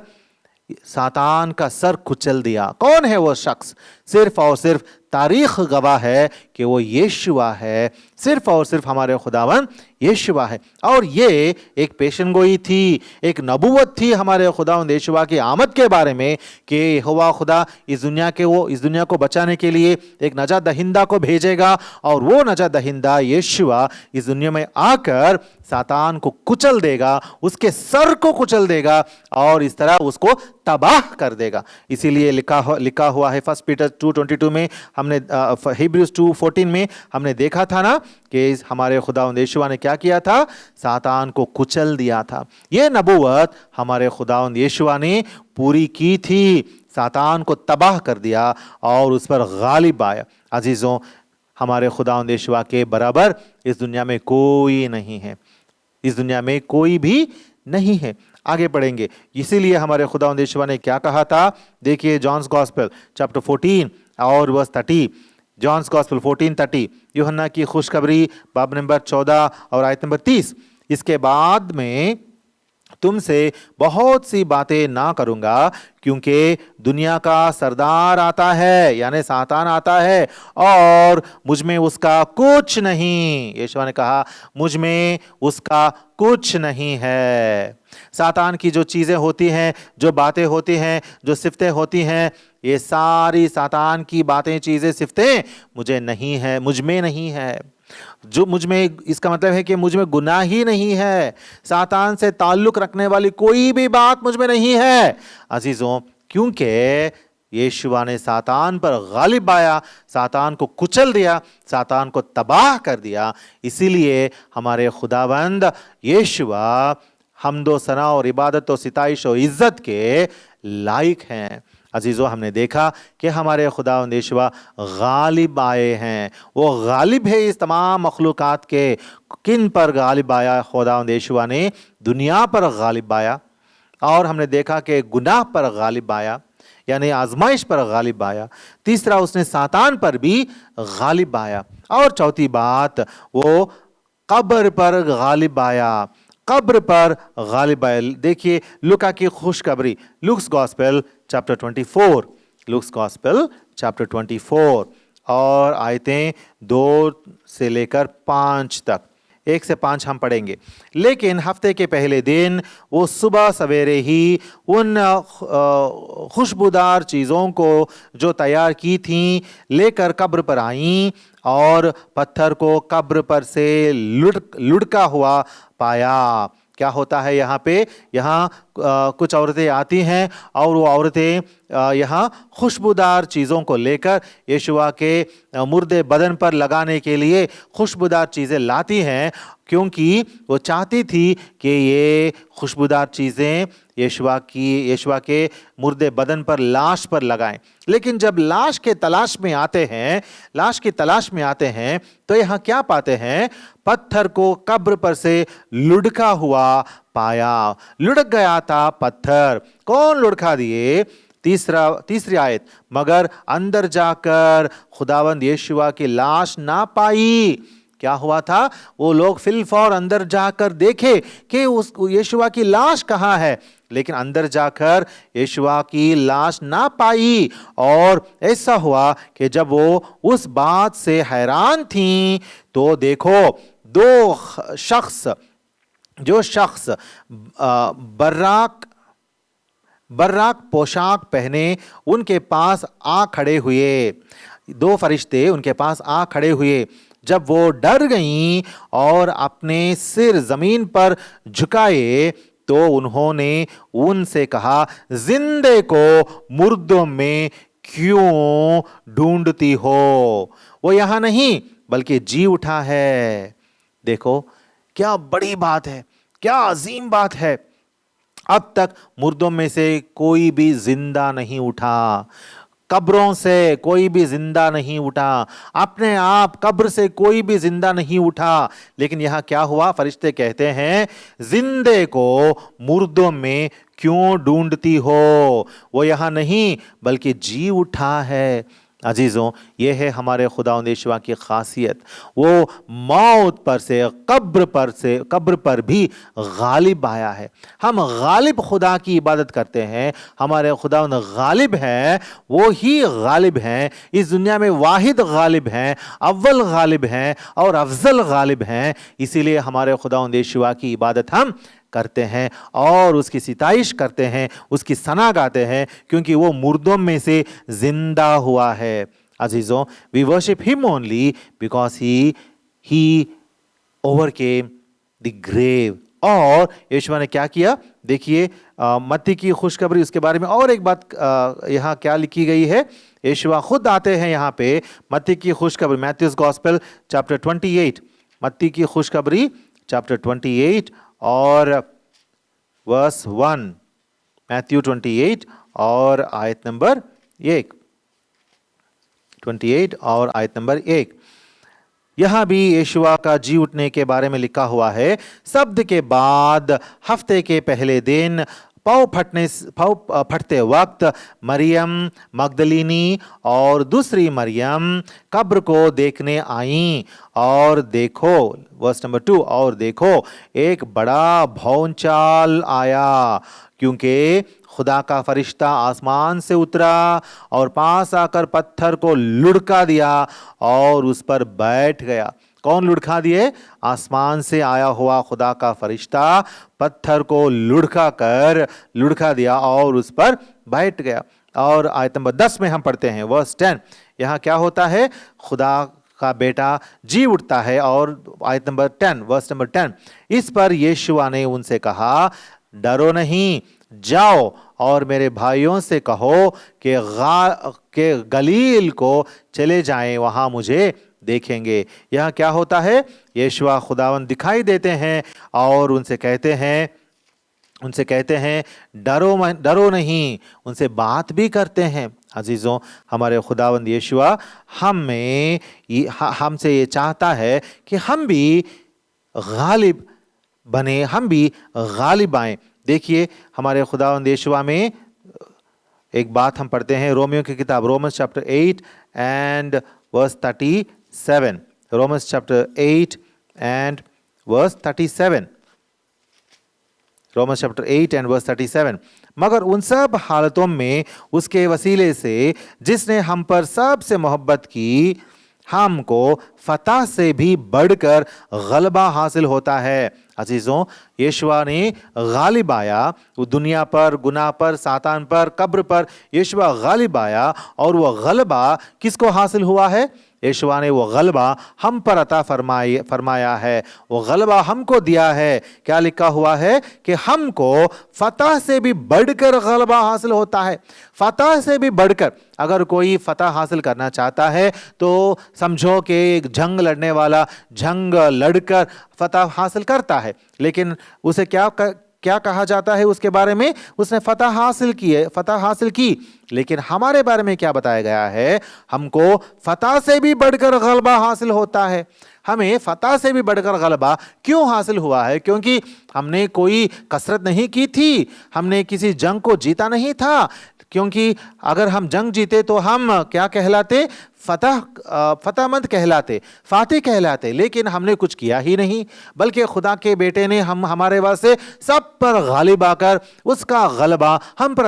सातान का सर कुचल दिया? कौन है वो शख्स? सिर्फ और सिर्फ तारीख गवाह है कि वो यीशुआ है, सिर्फ और सिर्फ हमारे खुदावन यीशुआ है। और ये एक पेशनगोई थी, एक नबूवत थी हमारे खुदावन यीशुआ की आमद के बारे में कि यहोवा खुदा इस दुनिया को बचाने के लिए एक नजात दहिंदा को भेजेगा और वो नजात दहिंदा यीशुआ इस दुनिया में आकर सातान को कुचल देगा, उसके सर को कुचल देगा और इस तरह उसको तबाह कर देगा। इसीलिए लिखा हुआ है 1 पीटर 2:22 में, हमने हिब्रूज 2:14 में हमने देखा था ना कि हमारे खुदावंद यीशुआ ने क्या किया था? सातान को कुचल दिया था। ये नबूवत हमारे खुदावंद यीशुआ ने पूरी की थी, सातान को तबाह कर दिया और उस पर गालिब आया। अजीजों, हमारे खुदावंद यीशुआ के बराबर इस दुनिया में कोई नहीं है, इस दुनिया में कोई भी नहीं है। आगे पढ़ेंगे। इसीलिए हमारे खुदावंद यीशुआ ने क्या कहा था? देखिए जॉन्स गॉस्पेल चैप्टर 14 और वर्स 30, जॉन्स गॉस्पेल 14:30, यूहन्ना की खुशखबरी बाब नंबर 14 और आयत नंबर 30। इसके बाद में तुमसे बहुत सी बातें ना करूंगा, क्योंकि दुनिया का सरदार आता है, यानी सातान आता है, और मुझ में उसका कुछ नहीं। यीशु ने कहा मुझ में उसका कुछ नहीं है। सातान की जो चीजें होती हैं, जो बातें होती हैं, जो सिफतें होती हैं, ये सारी सातान की बातें, चीजें, सिफतें मुझे नहीं है, मुझ में नहीं है। जो मुझ में, इसका मतलब है कि मुझ में गुनाह ही नहीं है। सातान से ताल्लुक रखने वाली कोई भी बात मुझ में नहीं है अजीजों, क्योंकि यीशुआ ने सातान पर गालिब आया, सातान को कुचल दिया, सातान को तबाह कर दिया। इसीलिए हमारे खुदावंद यीशुआ हम्दो सना और इबादत और सिताइश और इज्जत के लायक हैं। अजीज़ों, हमने देखा कि हमारे खुदावंद यीशुआ गालिब आए हैं। वो गालिब है इस तमाम मखलूक़ात के। किन पर गालिब आया? खुदावंद यीशुआ ने दुनिया पर गालिब आया, और हमने देखा कि गुनाह पर गालिब आया, यानी आजमाइश पर गालिब आया। तीसरा, उसने सातान पर भी गालिब आया। और चौथी बात, वो कब्र पर गालिब आया, कब्र पर गालिब आया। देखिए लूका की खुशखबरी, Luke's gospel chapter 24, Luke's gospel chapter 24 और आयतें 2 से लेकर 5 तक, 1 से 5 हम पढ़ेंगे। लेकिन हफ्ते के पहले दिन वो सुबह सवेरे ही उन खुशबूदार चीज़ों को जो तैयार की थीं लेकर कब्र पर आईं, और पत्थर को कब्र पर से लुढ़का हुआ पाया। क्या होता है यहाँ पे? यहाँ कुछ औरतें आती हैं और वो औरतें यहाँ खुशबूदार चीज़ों को लेकर यीशुआ के मुर्दे बदन पर लगाने के लिए खुशबूदार चीज़ें लाती हैं, क्योंकि वो चाहती थी कि ये खुशबूदार चीज़ें यीशुआ के मुर्दे बदन पर, लाश पर लगाएं। लेकिन जब लाश के तलाश में आते हैं, लाश की तलाश में आते हैं, तो यहाँ क्या पाते हैं? पत्थर को कब्र पर से लुढ़का हुआ पाया। लुढ़क गया था पत्थर। कौन लुढ़का दिए? तीसरी आयत, मगर अंदर जाकर खुदावंद यीशुआ की लाश ना पाई। क्या हुआ था? वो लोग फिलफौर अंदर जाकर देखे कि उस यीशुआ की लाश कहाँ है, लेकिन अंदर जाकर यीशुआ की लाश ना पाई। और ऐसा हुआ कि जब वो उस बात से हैरान थीं, तो देखो दो शख्स, जो शख्स बर्राक पोशाक पहने उनके पास आ खड़े हुए, 2 फरिश्ते उनके पास आ खड़े हुए। जब वो डर गईं और अपने सिर जमीन पर झुकाए, तो उन्होंने उनसे कहा, जिंदे को मुर्दों में क्यों ढूंढती हो? वो यहां नहीं बल्कि जी उठा है। देखो क्या बड़ी बात है, क्या अजीम बात है। अब तक मुर्दों में से कोई भी जिंदा नहीं उठा, कब्रों से कोई भी जिंदा नहीं उठा, अपने आप कब्र से कोई भी जिंदा नहीं उठा। लेकिन यहाँ क्या हुआ? फरिश्ते कहते हैं, जिंदे को मुर्दों में क्यों ढूंढती हो? वो यहाँ नहीं बल्कि जी उठा है। अजीज़ों, ये है हमारे खुदावंद यीशुआ की खासियत। वो मौत पर से, कब्र पर भी गालिब आया है। हम गालिब खुदा की इबादत करते हैं। हमारे खुदावंद गालिब हैं, वो ही गालिब हैं। इस दुनिया में वाहिद गालिब हैं, अव्वल गालिब हैं और अफजल गालिब हैं। इसीलिए हमारे खुदावंद यीशुआ की इबादत हम करते हैं और उसकी सिताइश करते हैं, उसकी सना गाते हैं, क्योंकि वो मुर्दों में से जिंदा हुआ है। अजीजों, we worship him only because he overcame the grave. और यीशुआ ने क्या किया? देखिए मत्ती की खुशखबरी, उसके बारे में और एक बात यहाँ क्या लिखी गई है। यीशुआ खुद आते हैं यहाँ पे। मत्ती की खुशखबरी, मैथ्यूज गॉस्पेल चैप्टर 28, मत्ती की खुशखबरी चैप्टर 28 और वर्स 1, मैथ्यू 28 और आयत नंबर 1, 28 और आयत नंबर 1। यहां भी यीशुआ का जी उठने के बारे में लिखा हुआ है। शब्द के बाद हफ्ते के पहले दिन पाँव फटते वक्त मरियम मगदलीनी और दूसरी मरियम कब्र को देखने आईं, और देखो, वर्स नंबर 2, और देखो एक बड़ा भौंचाल आया, क्योंकि खुदा का फरिश्ता आसमान से उतरा और पास आकर पत्थर को लुढ़का दिया और उस पर बैठ गया। कौन लुढ़का दिए? आसमान से आया हुआ खुदा का फरिश्ता पत्थर को लुढ़का दिया और उस पर बैठ गया। और आयत नंबर 10 में हम पढ़ते हैं, वर्स 10, यहाँ क्या होता है? खुदा का बेटा जी उठता है। और आयत नंबर 10, वर्स नंबर 10, इस पर यीशुआ ने उनसे कहा, डरो नहीं, जाओ और मेरे भाइयों से कहो कि गलील को चले जाएं, वहां मुझे देखेंगे। यहाँ क्या होता है? यीशुआ खुदावंद दिखाई देते हैं और उनसे कहते हैं डरो नहीं, उनसे बात भी करते हैं। अजीजों, हमारे खुदावंद यीशुआ हमसे ये चाहता है कि हम भी गालिब बने, हम भी गालिब आएं। देखिए, हमारे खुदावंद यीशुआ में एक बात हम पढ़ते हैं, रोमियो की किताब, Romans chapter 8 and verse 37। Romans chapter 8 and verse 37। Romans chapter 8 and verse 37। मगर उन सब हालतों में उसके वसीले से जिसने हम पर सबसे मोहब्बत की, हमको फतह से भी बढ़कर गलबा हासिल होता है। अजीजों, यीशुआ ने गालिब आया, वो दुनिया पर, गुनाह पर, सातान पर, कब्र पर यीशुआ गालिब आया। और वो गलबा किसको हासिल हुआ है? यीशुआ ने वो गलबा हम पर अता फरमाया है, वो गलबा हमको दिया है। क्या लिखा हुआ है? कि हमको फतह से भी बढ़कर गलबा हासिल होता है। फतह से भी बढ़कर, अगर कोई फतह हासिल करना चाहता है तो समझो कि एक जंग लड़ने वाला जंग लड़कर फतह हासिल करता है, लेकिन उसे क्या कहा जाता है उसके बारे में? उसने फतह हासिल की। लेकिन हमारे बारे में क्या बताया गया है? हमको फतह से भी बढ़कर गलबा हासिल होता है। हमें फतह से भी बढ़कर गलबा क्यों हासिल हुआ है? क्योंकि हमने कोई कसरत नहीं की थी, हमने किसी जंग को जीता नहीं था। क्योंकि अगर हम जंग जीते तो हम क्या कहलाते? फतहमंद कहलाते, फातिह कहलाते। लेकिन हमने कुछ किया ही नहीं, बल्कि खुदा के बेटे ने हमारे वास्ते सब पर गालिब आकर उसका गलबा हम पर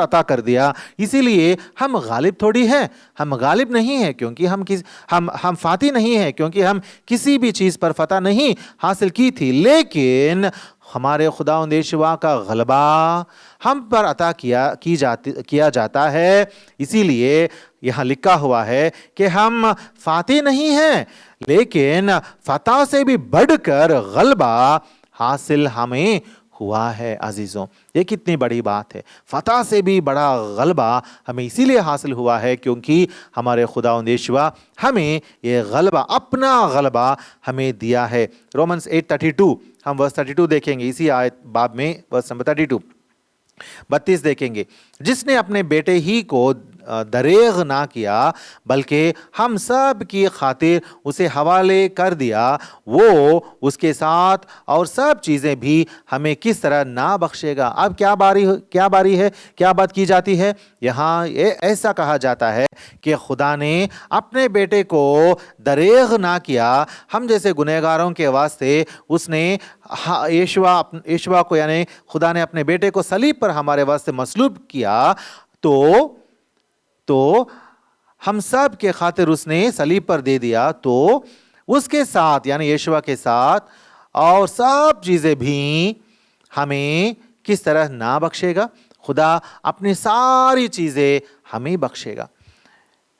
अता कर दिया। इसीलिए हम गालिब थोड़ी हैं, हम गालिब नहीं हैं, क्योंकि हम फातिह नहीं हैं, क्योंकि हम किसी भी चीज़ पर फतह नहीं हासिल की थी। लेकिन हमारे खुदावंद यीशुआ का गलबा हम पर अता किया जाता है। इसीलिए यहाँ लिखा हुआ है कि हम फातिह नहीं हैं, लेकिन फतह से भी बढ़कर गलबा हासिल हमें हुआ है। अजीजों, ये कितनी बड़ी बात है! फतह से भी बड़ा गलबा हमें इसीलिए हासिल हुआ है क्योंकि हमारे खुदावंद यीशुआ हमें ये गलबा, अपना गलबा हमें दिया है। रोमन्स 8:32, हम वर्स 32 देखेंगे, इसी आयत बाब में वर्स नंबर 32 देखेंगे। जिसने अपने बेटे ही को दरेग ना किया, बल्कि हम सब की खातिर उसे हवाले कर दिया, वो उसके साथ और सब चीज़ें भी हमें किस तरह ना बख्शेगा। अब क्या बारी है, क्या बात की जाती है? यहाँ ऐसा कहा जाता है कि खुदा ने अपने बेटे को दरेग ना किया, हम जैसे गुनहगारों के वास्ते उसने यीशुआ को, यानी खुदा ने अपने बेटे को सलीब पर हमारे वास्ते मसलूब किया, तो हम सब के खातिर उसने सलीब पर दे दिया। तो उसके साथ, यानी यीशुआ के साथ और सब चीज़ें भी हमें किस तरह ना बख्शेगा? खुदा अपनी सारी चीज़ें हमें बख्शेगा।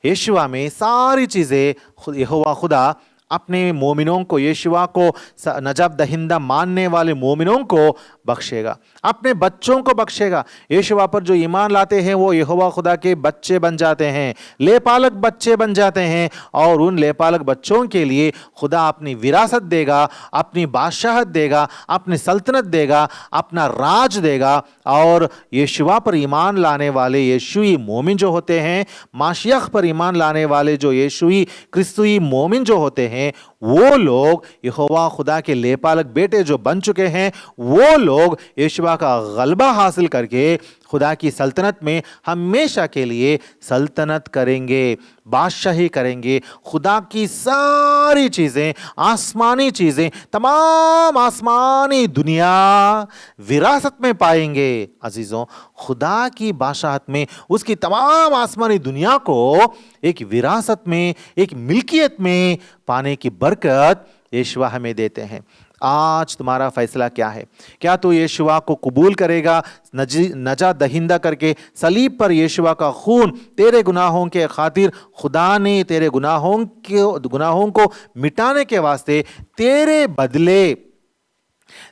यीशुआ में सारी चीज़ें यहोवा खुदा अपने मोमिनों को, यीशुआ को नजात दहिंदा मानने वाले मोमिनों को बख्शेगा, अपने बच्चों को बख्शेगा। यीशुआ पर जो ईमान लाते हैं वो यहोवा खुदा के बच्चे बन जाते हैं, लेपालक बच्चे बन जाते हैं, और उन लेपालक बच्चों के लिए खुदा अपनी विरासत देगा, अपनी बादशाहत देगा, अपनी सल्तनत देगा, अपना राज देगा। और यीशुआ पर ईमान लाने वाले यीशुई मोमिन जो होते हैं, माशियख पर ईमान लाने वाले जो यीशुई क्रिस्तुई मोमिन जो होते हैं, वो लोग यहोवा खुदा के लेपालक बेटे जो बन चुके हैं, वो लोग यीशुआ का गलबा हासिल करके खुदा की सल्तनत में हमेशा के लिए सल्तनत करेंगे, बादशाही करेंगे। खुदा की सारी चीज़ें, आसमानी चीज़ें, तमाम आसमानी दुनिया विरासत में पाएंगे। अजीज़ों, खुदा की बादशाहत में उसकी तमाम आसमानी दुनिया को एक विरासत में, एक मिल्कियत में पाने की बरकत यीशुआ हमें देते हैं। आज तुम्हारा फैसला क्या है? क्या तू यीशुआ को कबूल करेगा नजात दहिंदा करके? सलीब पर यीशुआ का खून तेरे गुनाहों के खातिर खुदा ने तेरे गुनाहों को मिटाने के वास्ते तेरे बदले,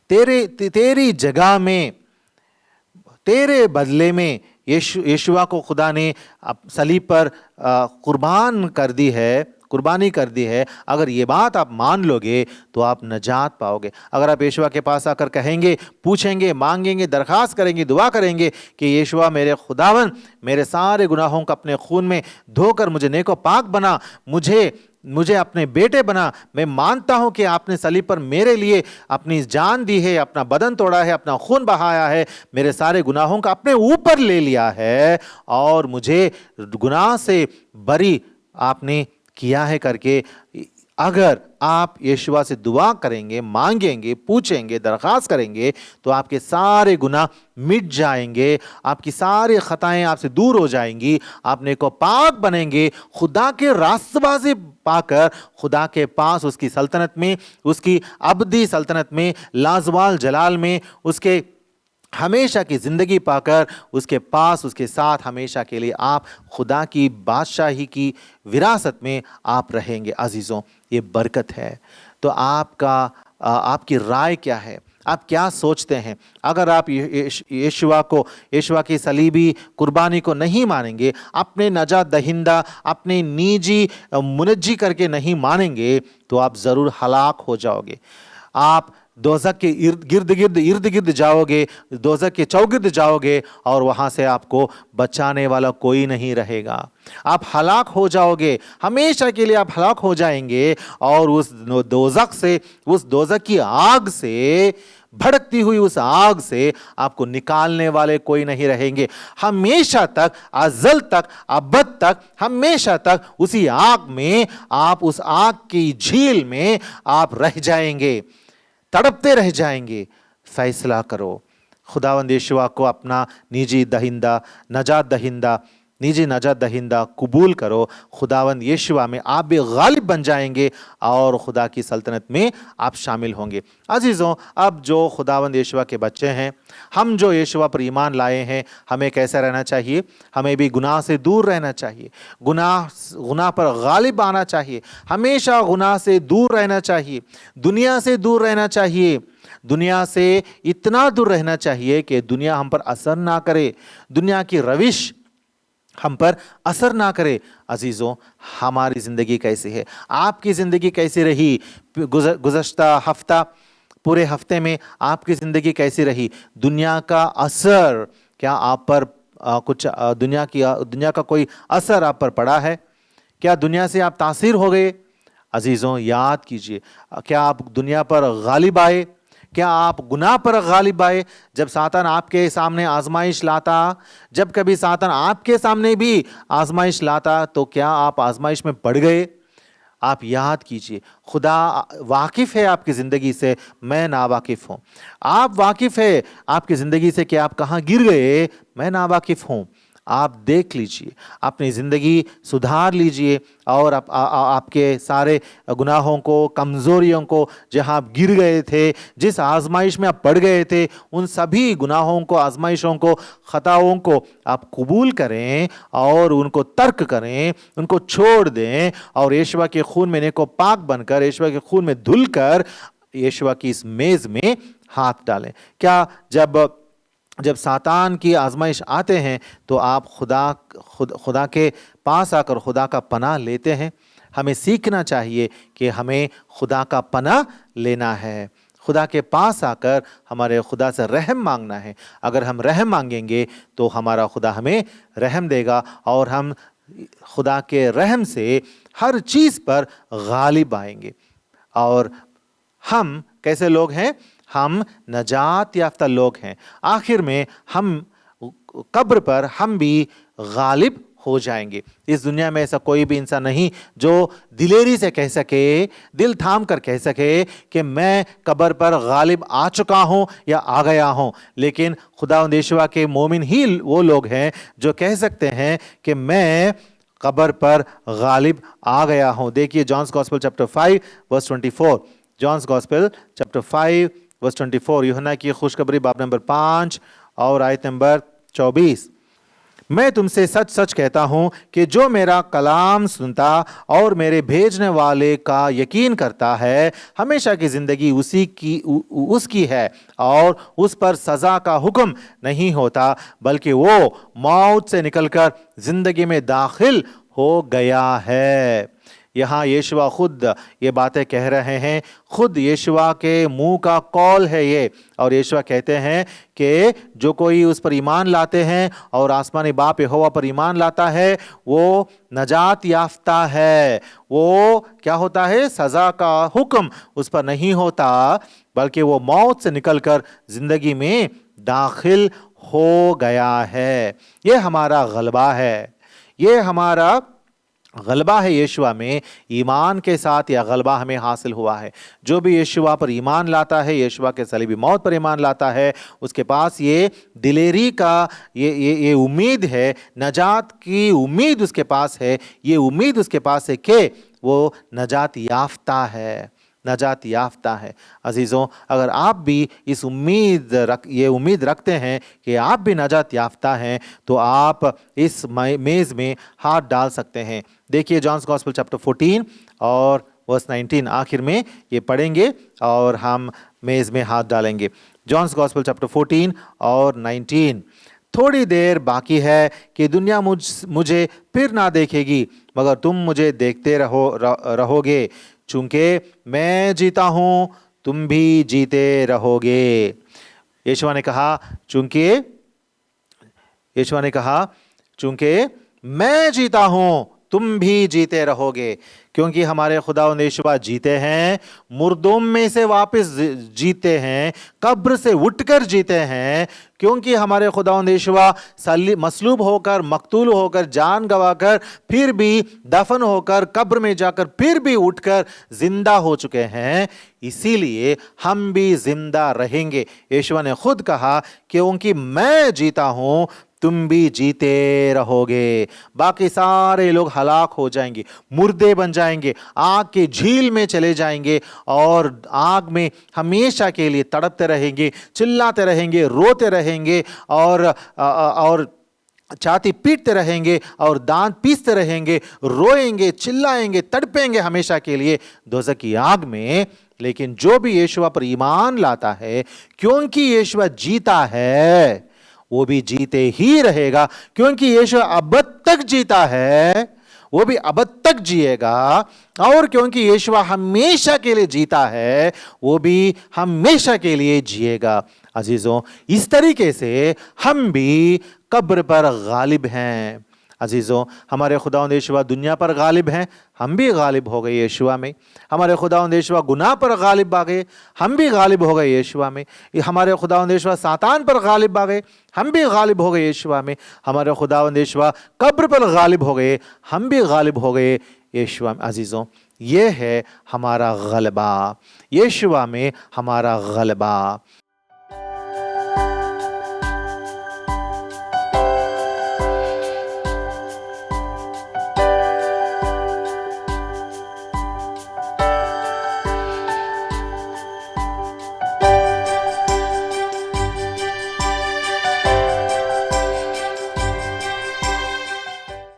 तेरी जगह में, तेरे बदले में यीशुआ को खुदा ने सलीब पर कुर्बानी कर दी है। अगर ये बात आप मान लोगे तो आप नजात पाओगे। अगर आप यीशुआ के पास आकर कहेंगे, पूछेंगे, मांगेंगे, दरखास्त करेंगे, दुआ करेंगे कि यीशुआ मेरे खुदावन, मेरे सारे गुनाहों को अपने खून में धोकर मुझे नेको पाक बना, मुझे अपने बेटे बना। मैं मानता हूं कि आपने सलीब पर मेरे लिए अपनी जान दी है, अपना बदन तोड़ा है, अपना खून बहाया है, मेरे सारे गुनाहों का अपने ऊपर ले लिया है और मुझे गुनाह से बरी आपने किया है करके अगर आप यीशुआ से दुआ करेंगे, मांगेंगे, पूछेंगे, दरखास्त करेंगे तो आपके सारे गुनाह मिट जाएंगे, आपकी सारी खताएं आपसे दूर हो जाएंगी, आप नेको पाक बनेंगे, खुदा के रास्तबाजी पाकर खुदा के पास, उसकी सल्तनत में, उसकी अबदी सल्तनत में, लाजवाल जलाल में, उसके हमेशा की ज़िंदगी पाकर उसके पास, उसके साथ हमेशा के लिए आप खुदा की बादशाही की विरासत में आप रहेंगे। अजीज़ों, ये बरकत है। तो आपकी राय क्या है? आप क्या सोचते हैं? अगर आप यीशुआ की सलीबी कुर्बानी को नहीं मानेंगे, अपने नजात दहिंदा, अपने निजी मुनज्जी करके नहीं मानेंगे तो आप ज़रूर हलाक हो जाओगे। आप दोज़ख के इर्द गिर्द जाओगे, दोज़ख के चौगिर्द जाओगे और वहाँ से आपको बचाने वाला कोई नहीं रहेगा। आप हलाक हो जाओगे, हमेशा के लिए आप हलाक हो जाएंगे और उस दोज़ख की आग से, भड़कती हुई उस आग से आपको निकालने वाले कोई नहीं रहेंगे। हमेशा तक, अज़ल तक, अबद तक, हमेशा तक उसी आग में, आप उस आग की झील में आप रह जाएंगे, तड़पते रह जाएंगे। फैसला करो। खुदावंद यीशुआ को अपना निजी नजात दहिंदा कबूल करो। खुदावंद यीशुआ में आप भी गालिब बन जाएंगे और खुदा की सल्तनत में आप शामिल होंगे। अजीज़ों, अब जो खुदावंद यीशुआ के बच्चे हैं, हम जो यीशुआ पर ईमान लाए हैं, हमें कैसा रहना चाहिए? हमें भी गुनाह से दूर रहना चाहिए, गुनाह पर गालिब आना चाहिए, हमेशा गुनाह से दूर रहना चाहिए, दुनिया से दूर रहना चाहिए, दुनिया से इतना दूर रहना चाहिए कि दुनिया हम पर असर ना करे, दुनिया की रविश हम पर असर ना करे। अजीज़ों, हमारी ज़िंदगी कैसी है? आपकी ज़िंदगी कैसी रही? गुज़श्ता हफ्ता, पूरे हफ्ते में आपकी ज़िंदगी कैसी रही? दुनिया का असर क्या आप पर दुनिया का कोई असर आप पर पड़ा है? क्या दुनिया से आप तासीर हो गए? अजीज़ों, याद कीजिए, क्या आप दुनिया पर गालिब आए? क्या आप गुनाह पर गालिब आए? जब सातान आपके सामने आजमाइश लाता, जब कभी सातान आपके सामने भी आजमाइश लाता, तो क्या आप आजमाइश में पड़ गए? आप याद कीजिए, खुदा वाकिफ़ है आपकी ज़िंदगी से, मैं नावाकिफ़ हूँ। आप वाकिफ़ है आपकी ज़िंदगी से कि आप कहाँ गिर गए, मैं नावाकिफ़ हूँ। आप देख लीजिए, अपनी ज़िंदगी सुधार लीजिए और आपके सारे गुनाहों को, कमज़ोरियों को, जहाँ आप गिर गए थे, जिस आजमाइश में आप पड़ गए थे, उन सभी गुनाहों को, आजमाइशों को, ख़ताओं को आप कबूल करें और उनको तर्क करें, उनको छोड़ दें और यीशुआ के खून में नेको पाक बनकर, यीशुआ के खून में धुलकर यीशुआ की इस मेज़ में हाथ डालें। क्या जब सातान की आजमाइश आते हैं तो आप खुदा के पास आकर खुदा का पनाह लेते हैं? हमें सीखना चाहिए कि हमें खुदा का पनाह लेना है, खुदा के पास आकर हमारे खुदा से रहम मांगना है। अगर हम रहम मांगेंगे तो हमारा खुदा हमें रहम देगा और हम खुदा के रहम से हर चीज़ पर गालिब आएंगे। और हम कैसे लोग हैं? हम नजात याफ्ता लोग हैं। आखिर में हम कब्र पर हम भी गालिब हो जाएंगे। इस दुनिया में ऐसा कोई भी इंसान नहीं जो दिलेरी से कह सके, दिल थाम कर कह सके कि मैं कब्र पर गालिब आ चुका हूं या आ गया हूं। लेकिन खुदावंद यहोवा के मोमिन ही वो लोग हैं जो कह सकते हैं कि मैं कब्र पर गालिब आ गया हूं। देखिए John's gospel chapter 5 verse 24। John's gospel chapter 5 verse 24, यूहन्ना की खुशखबरी बाब नंबर 5 और आयत नंबर 24। मैं तुमसे सच सच कहता हूं कि जो मेरा कलाम सुनता और मेरे भेजने वाले का यकीन करता है, हमेशा की जिंदगी उसकी है और उस पर सजा का हुक्म नहीं होता, बल्कि वो मौत से निकलकर जिंदगी में दाखिल हो गया है। यहाँ यीशुआ खुद ये बातें कह रहे हैं, खुद यीशुआ के मुंह का कौल है ये। और यीशुआ कहते हैं कि जो कोई उस पर ईमान लाते हैं और आसमानी बाप यहोवा पर ईमान लाता है, वो नजात याफ्ता है। वो क्या होता है? सजा का हुक्म उस पर नहीं होता, बल्कि वो मौत से निकलकर जिंदगी में दाखिल हो गया है। ये हमारा गलबा है, ये हमारा गलबा है। यीशुआ में ईमान के साथ यह गलबा हमें हासिल हुआ है। जो भी यीशुआ पर ईमान लाता है, यीशुआ के सलीबी मौत पर ईमान लाता है, उसके पास ये दिलेरी का ये उम्मीद है, नजात की उम्मीद उसके पास है। ये उम्मीद उसके पास है कि वो नजात याफ्ता है, नजात याफ्ता है। अजीज़ों, अगर आप भी इस ये उम्मीद रखते हैं कि आप भी नजात याफ्ता हैं, तो आप इस मेज़ में हाथ डाल सकते हैं। देखिए जॉन्स गॉस्पेल चैप्टर 14 और वर्स 19, आखिर में ये पढ़ेंगे और हम मेज़ में हाथ डालेंगे। जॉन्स गॉस्पेल चैप्टर 14 और 19। थोड़ी देर बाकी है कि दुनिया मुझे फिर ना देखेगी, मगर तुम मुझे देखते रहोगे। चूंकि मैं जीता हूं, तुम भी जीते रहोगे। यीशुआ ने कहा चूंकि मैं जीता हूं, तुम भी जीते रहोगे। क्योंकि हमारे खुदावंद यीशुआ जीते हैं, मुर्दों में से वापस जीते हैं, कब्र से उठकर जीते हैं। क्योंकि हमारे खुदावंद यीशुआ मसलूब होकर, मकतूल होकर, जान गंवाकर, फिर भी दफन होकर, कब्र में जाकर फिर भी उठकर जिंदा हो चुके हैं, इसीलिए हम भी जिंदा रहेंगे। यीशुआ ने खुद कहा क्योंकि मैं जीता हूं, तुम भी जीते रहोगे। बाकी सारे लोग हलाक हो जाएंगे, मुर्दे बन जाएंगे, आग के झील में चले जाएंगे और आग में हमेशा के लिए तड़पते रहेंगे, चिल्लाते रहेंगे, रोते रहेंगे और छाती पीटते रहेंगे और दांत पीसते रहेंगे, रोएंगे, चिल्लाएंगे, तड़पेंगे हमेशा के लिए दोज़ख की आग में। लेकिन जो भी यीशुआ पर ईमान लाता है, क्योंकि यीशुआ जीता है, वो भी जीते ही रहेगा। क्योंकि यीशु अब तक जीता है, वो भी अब तक जिएगा। और क्योंकि यीशु हमेशा के लिए जीता है, वो भी हमेशा के लिए जिएगा। अजीजों, इस तरीके से हम भी कब्र पर गालिब हैं। अजीजों, हमारे खुदावंद यीशुआ दुनिया पर गालिब हैं, हम भी गालिब हो गए यीशुआ में। हमारे खुदावंद यीशुआ गुनाह पर गालिब आ गए, हम भी गालिब हो गए यीशुआ में। हमारे खुदावंद यीशुआ सातान पर गालिब आ गए, हम भी गालिब हो गए यीशुआ में। हमारे खुदावंद यीशुआ कब्र पर गालिब हो गए, हम भी गालिब हो गए यीशुआ में। अजीजों, ये है हमारा गलबा, यीशुआ में हमारा गलबा।